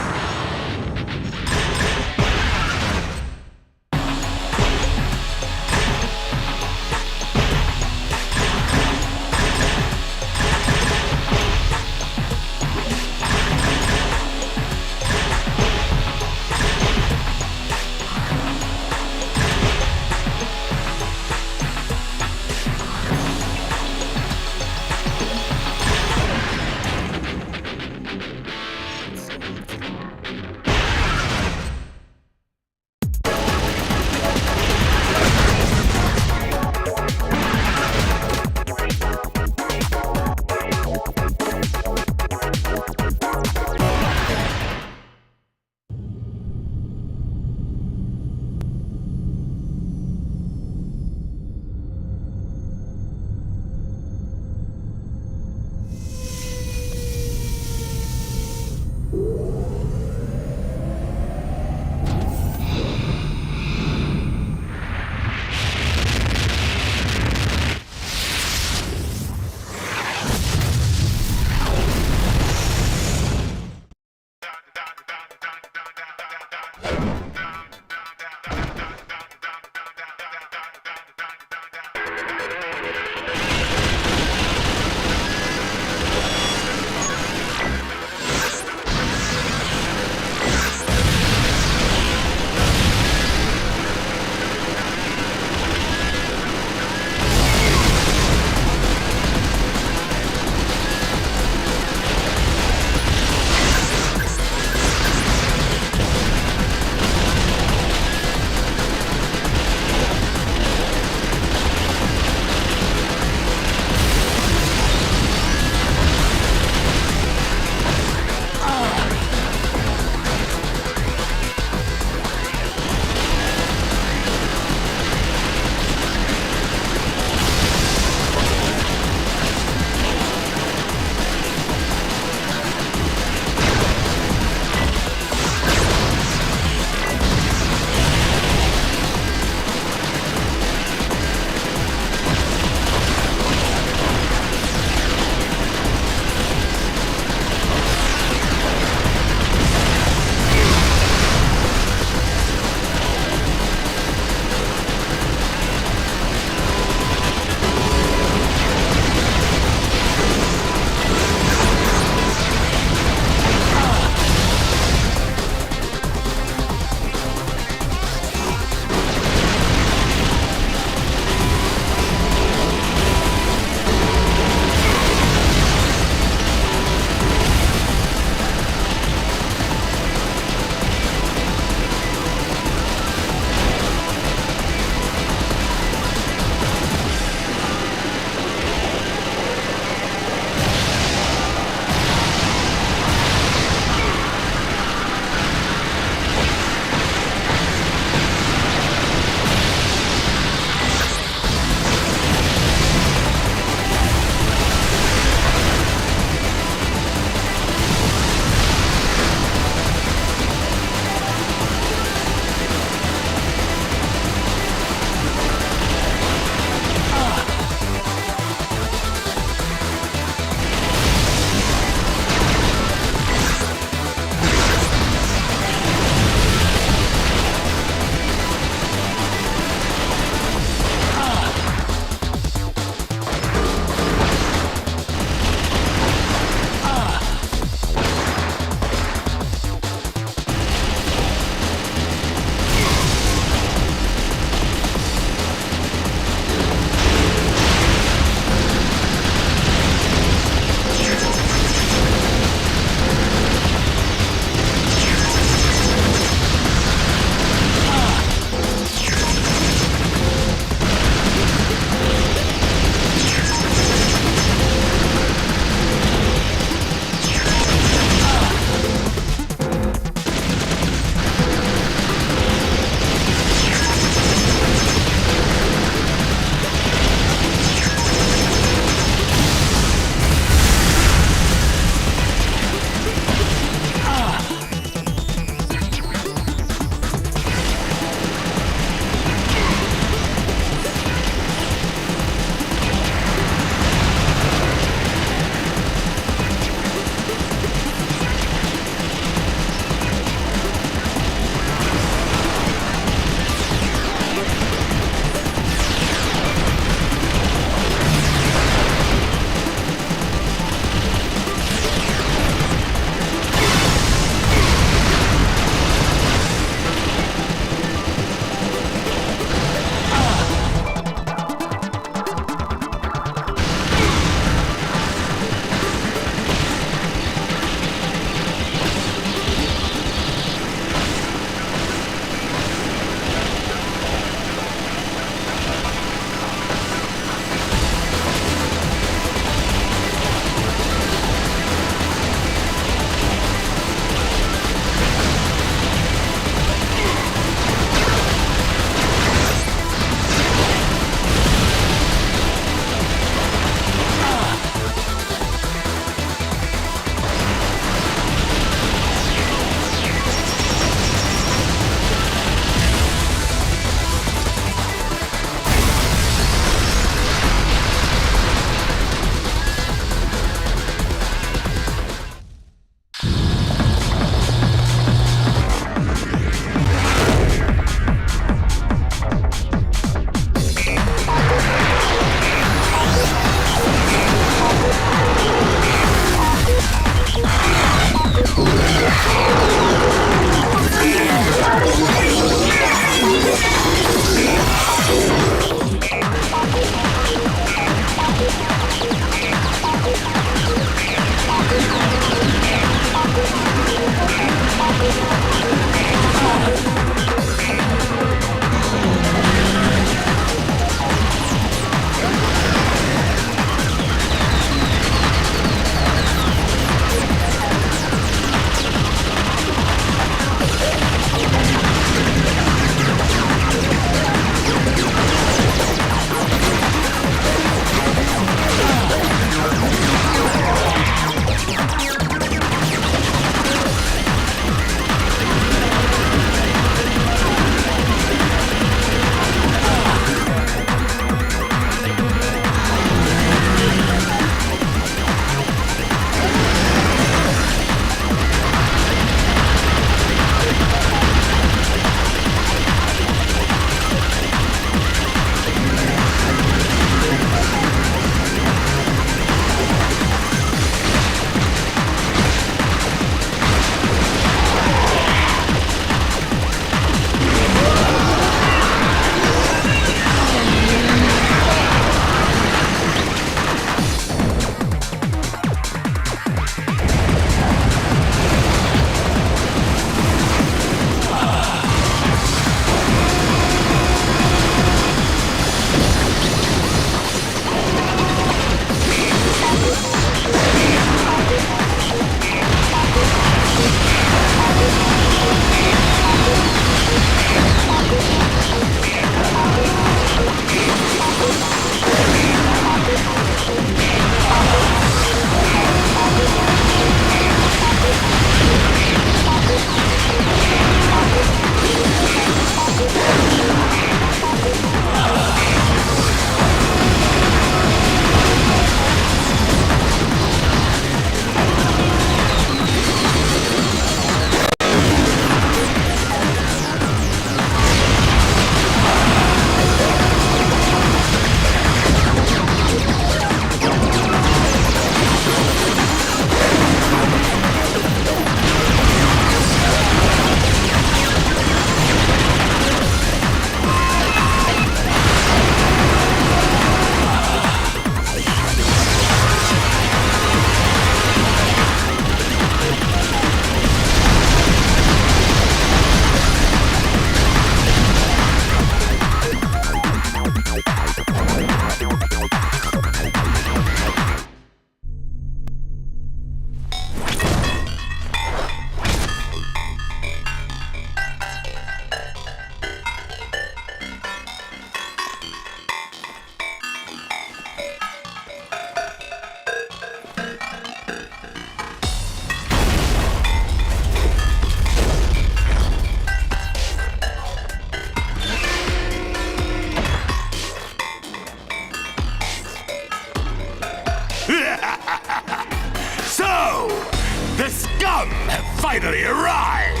The scum have finally arrived!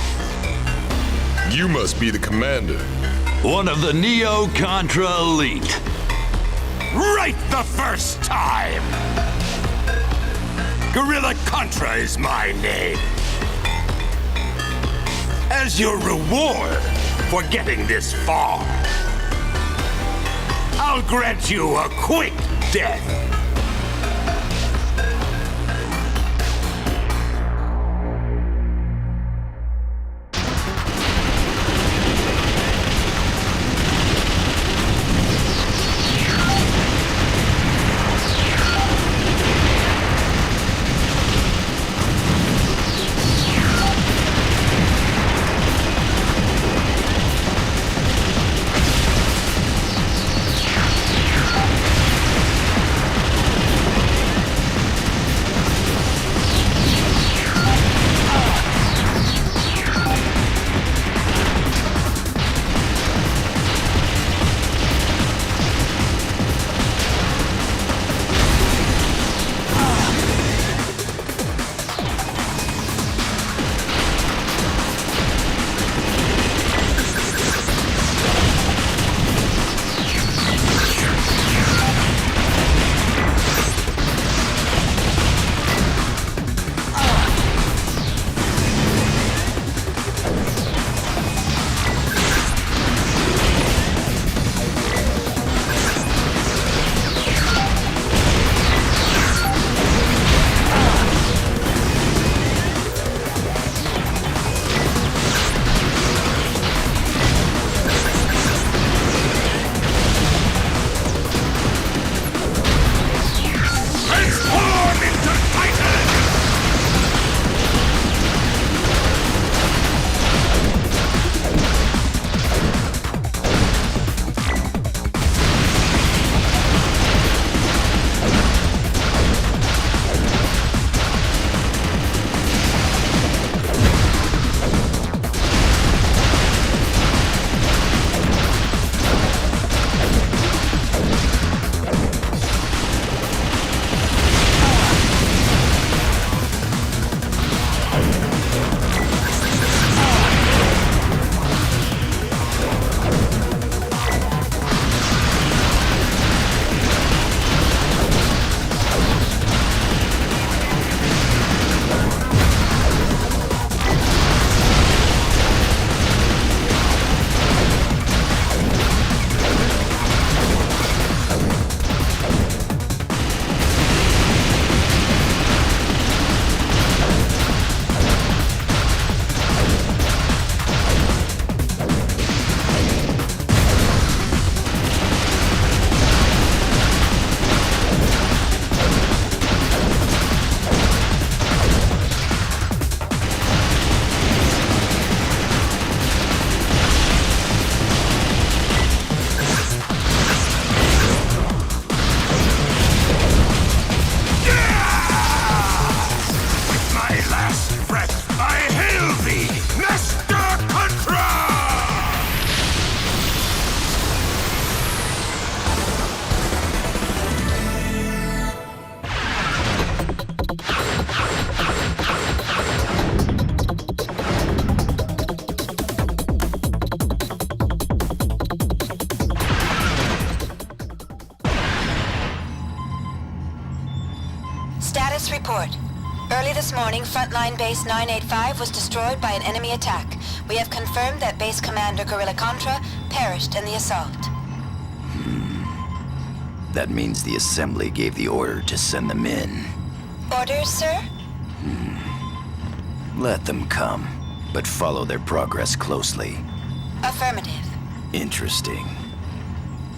You must be the commander. One of the Neo-Contra Elite. Right the first time! Gorilla Contra is my name. As your reward for getting this far, I'll grant you a quick death. Status report. Early this morning, Frontline Base 985 was destroyed by an enemy attack. We have confirmed that Base Commander Gorilla Contra perished in the assault. That means the Assembly gave the order to send them in. Orders, sir? Let them come, but follow their progress closely. Affirmative. Interesting.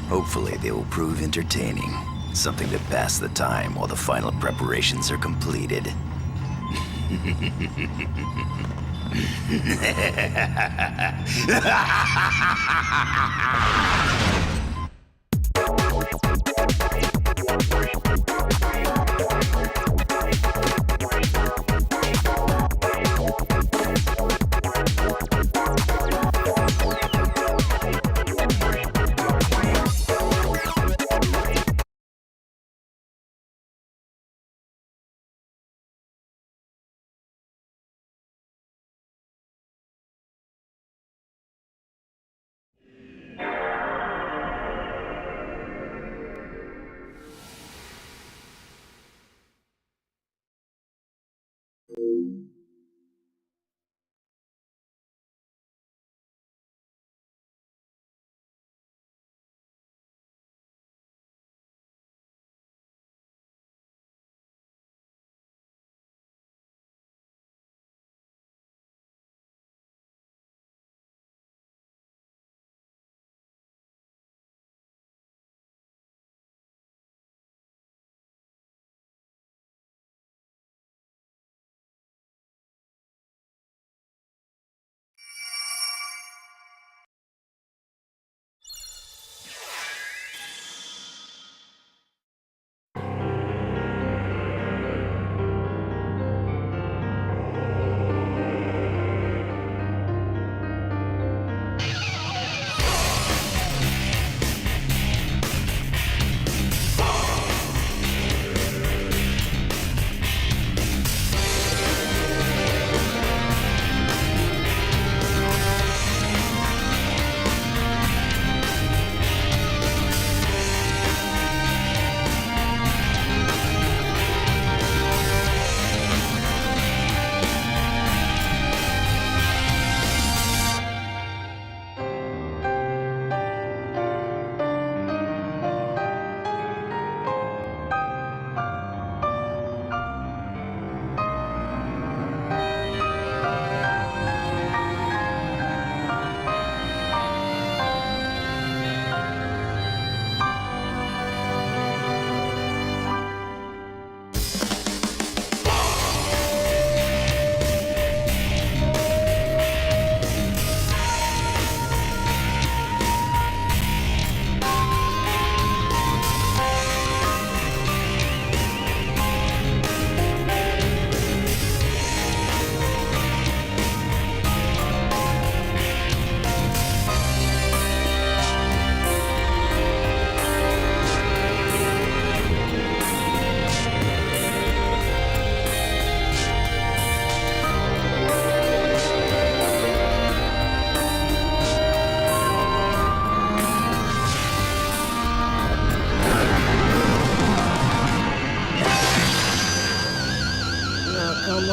Hopefully they will prove entertaining. Something to pass the time while the final preparations are completed.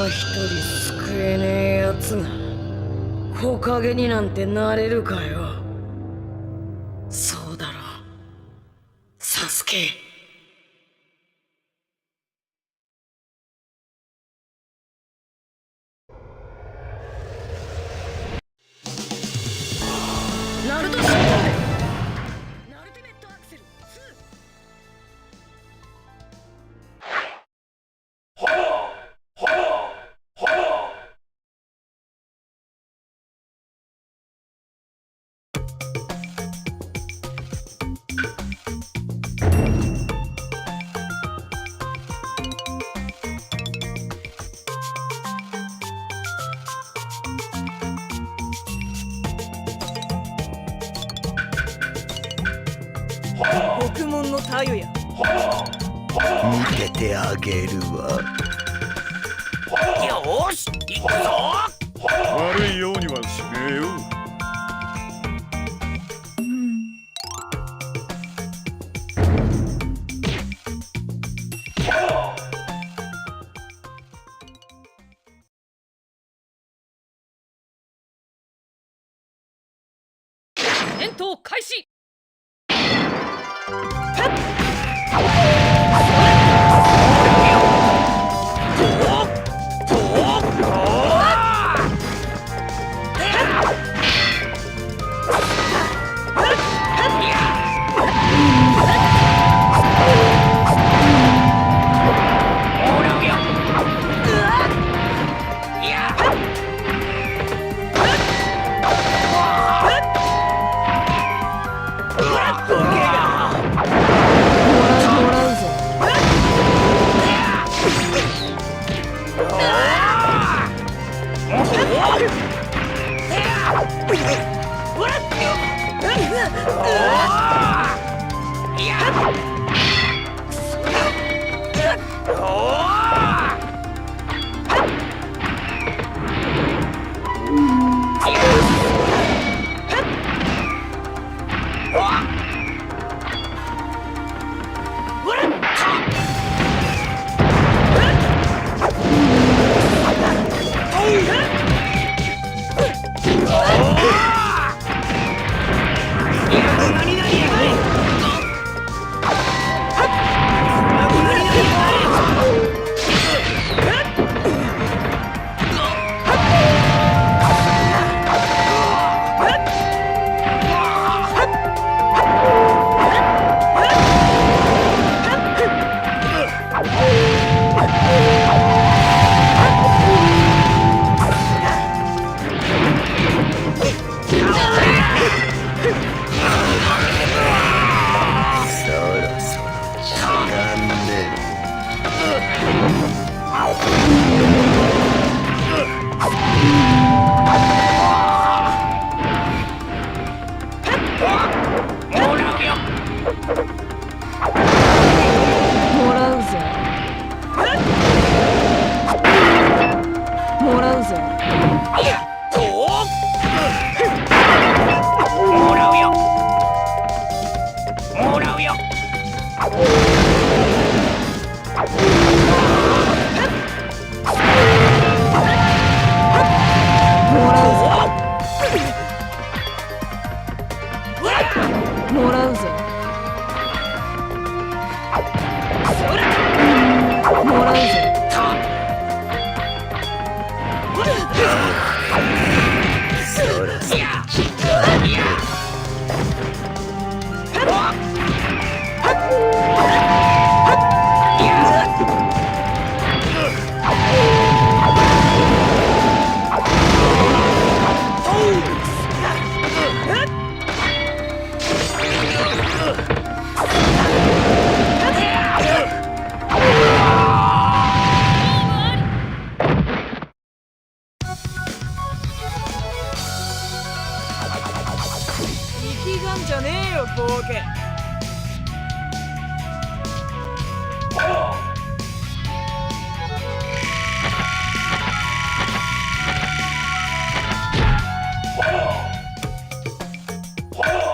た一人救えねえやつが木陰になんてなれるかよ。そうだろサスケ。ナルトショットナルティメットアクセル獄門の太陽や。見ててあげるわ。よーし、行くぞ。悪いようにはしねえよ。戦闘開始。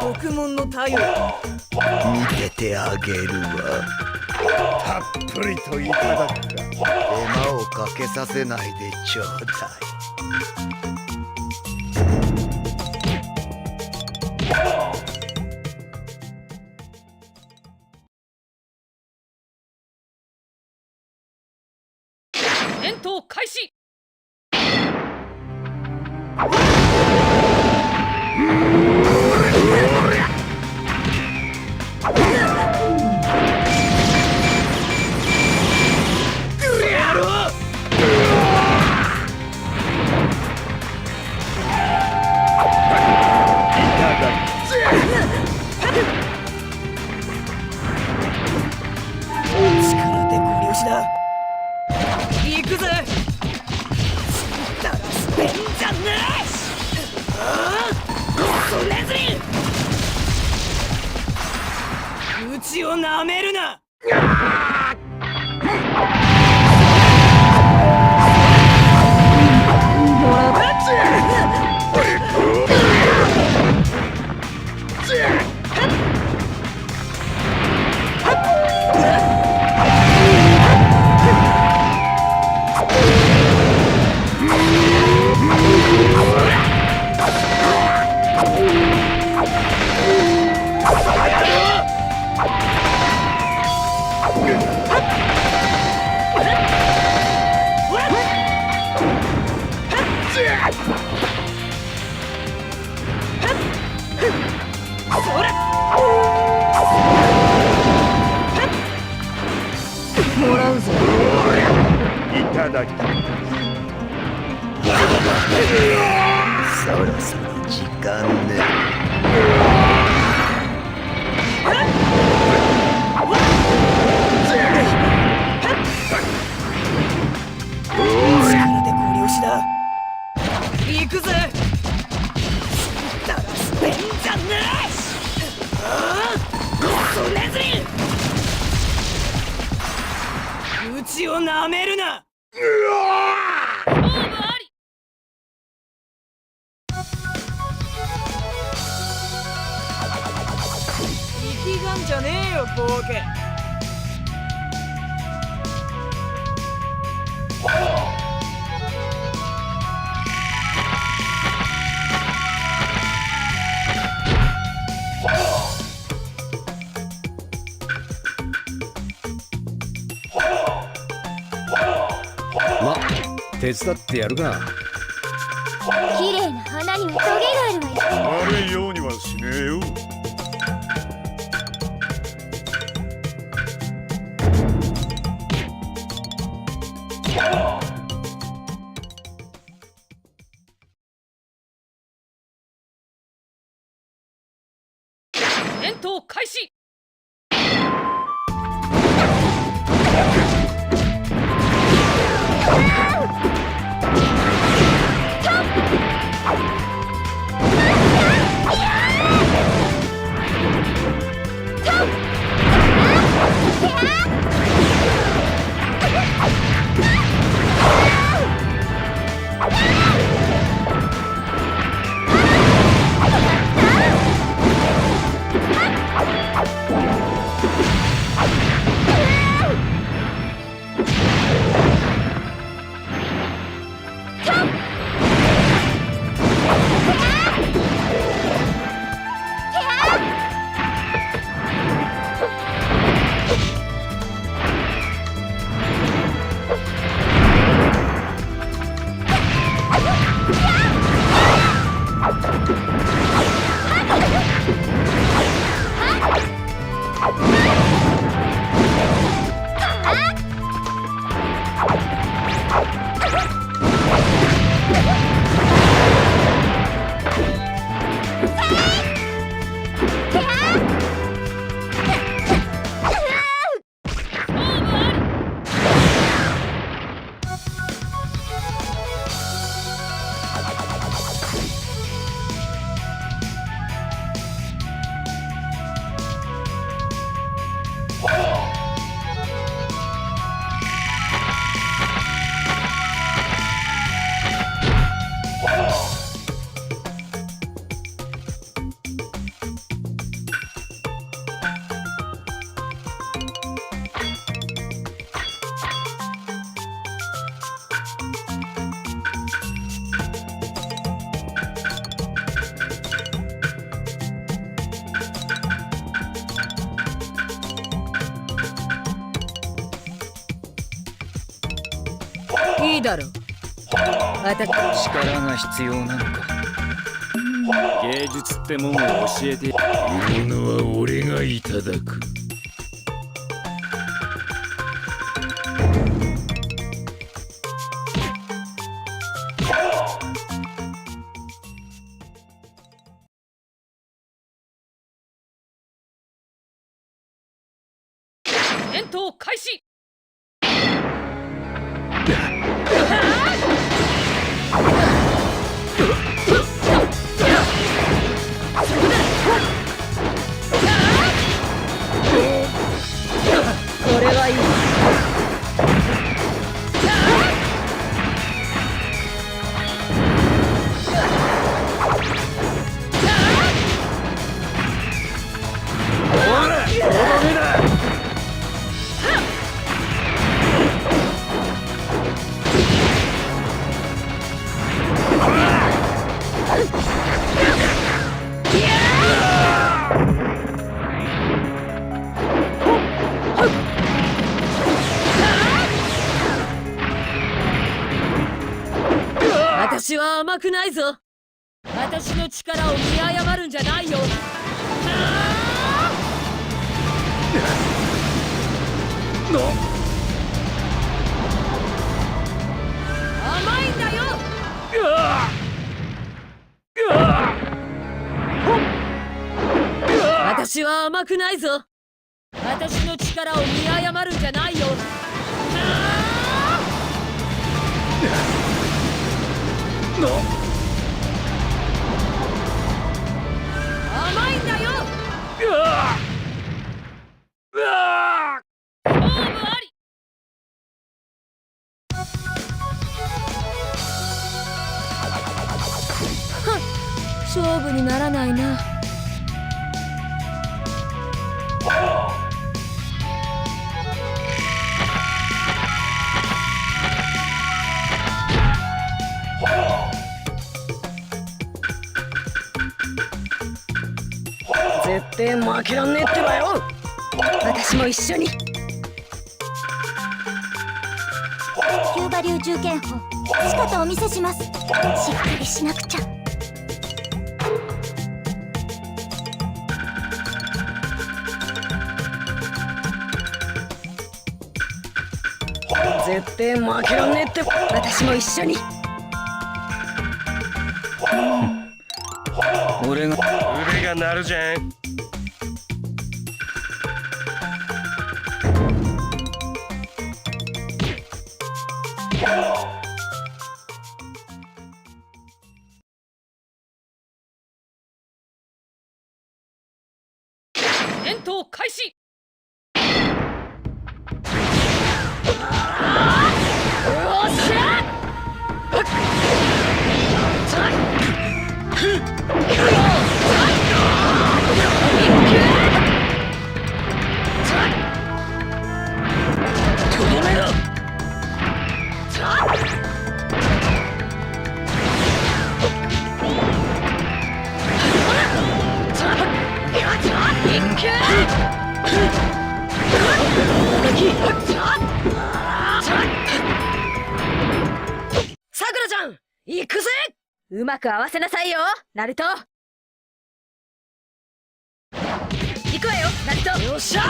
獄門の太陽。見ててあげるわ。ぷりといただくか。手間をかけさせないでちょうだい。戦闘開始。力でご利用しだ。行くぜ。だら捨てんじゃねえ。それずりうちをなめるな。もらうぞ。いただき。そろそろ時間ね。力でご利用しだ。行くぜ。だら捨てんじゃねえ。それずりうちをなめるな。力がんじゃねえよボケ。ま、手伝ってやるか。綺麗な花にはトゲがあるわよ。悪いようにはしねえよ。戦闘開始。いいだろう。力が必要なのか。芸術ってもんを教えて。売るのは俺がいただく。戦闘開始。これはいい。私は甘くないぞ。私の力を見誤るんじゃないよ。甘いんだよ。私は甘くないぞ。私の力を見誤るんじゃないよ。甘いんだよ。勝負あり。勝負にならないな。絶対負けらんねえってばよ。私も一緒に。キューバ流銃剣法仕方お見せします。しっかりしなくちゃ。絶対負けらんねえって。私も一緒に。俺が腕が鳴るじゃん。戦闘開始。さくらちゃん、行くぜ。うまく合わせなさいよ、ナルト。行くわよ、ナルト。よっしゃ。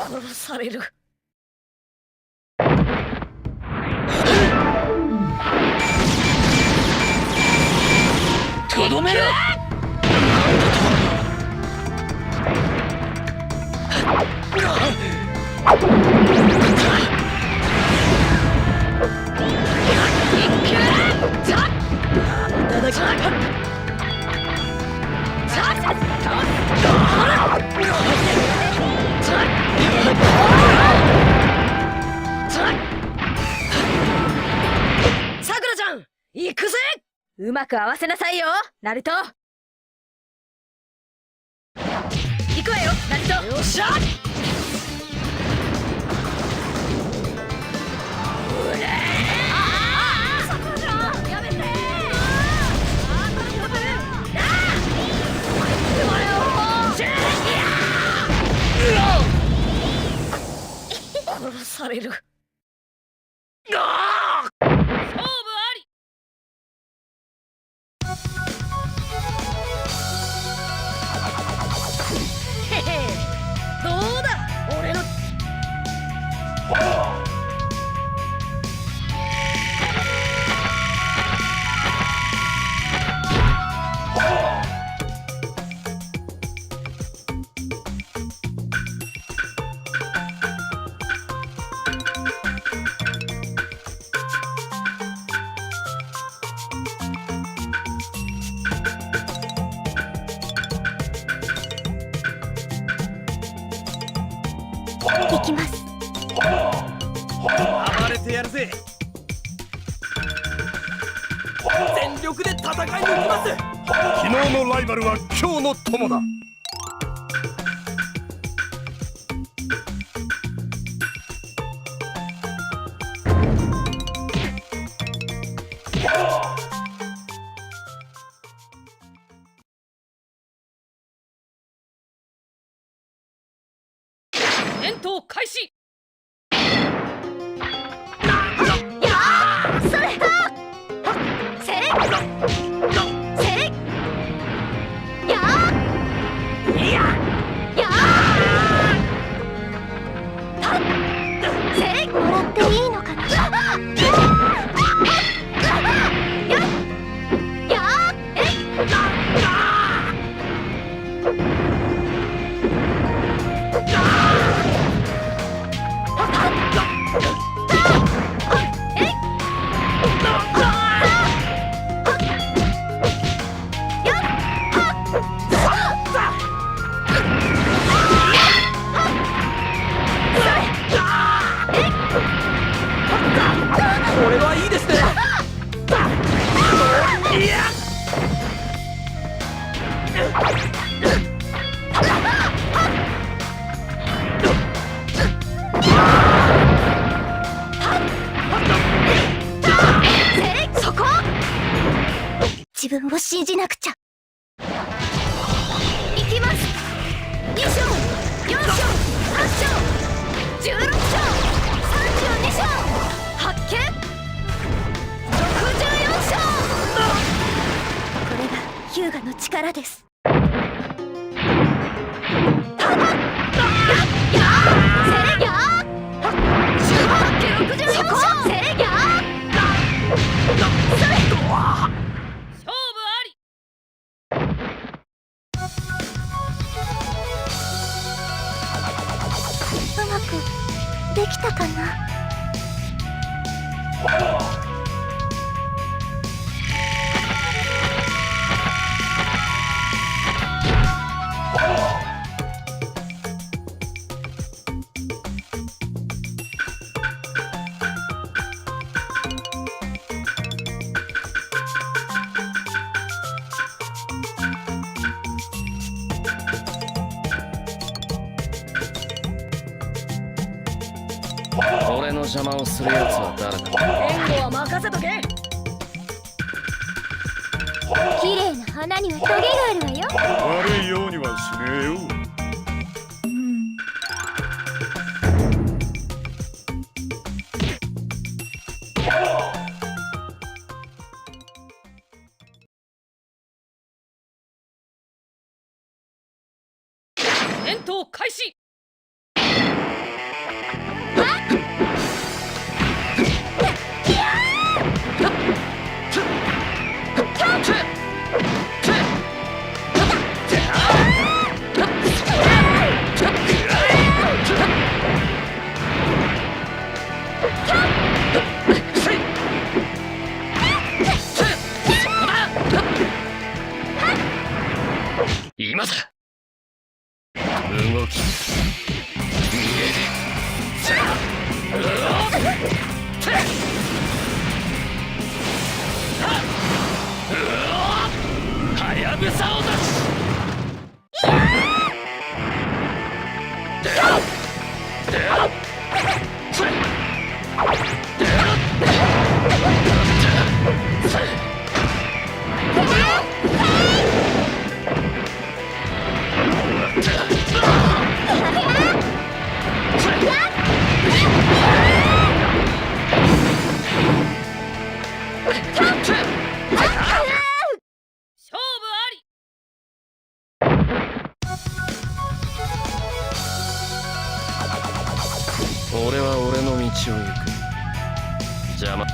殺される。とどめろ。さくらちゃん、行くぜ。うまく合わせなさいよ、ナルト。行くわよ、ナルト。よっしゃ。される。勝負あり。へへ、どうだ俺の。行きます。暴れてやるぜ。全力で戦い抜きます。昨日のライバルは今日の友だ。戦闘開始。もらっていいのかな。これはいいですね。そこ。自分を信じなくちゃ。行きます。2章、4章、8章、16章、32章、発見。64章。これがヒューガの力です。うまくできたかな。俺の邪魔をするやつは誰だ。援護は任せとけ。綺麗な花にはトゲがあるわよ。悪いようにはしねえよ。戦闘開始。今だ。動き俺は俺の道を行く。邪魔。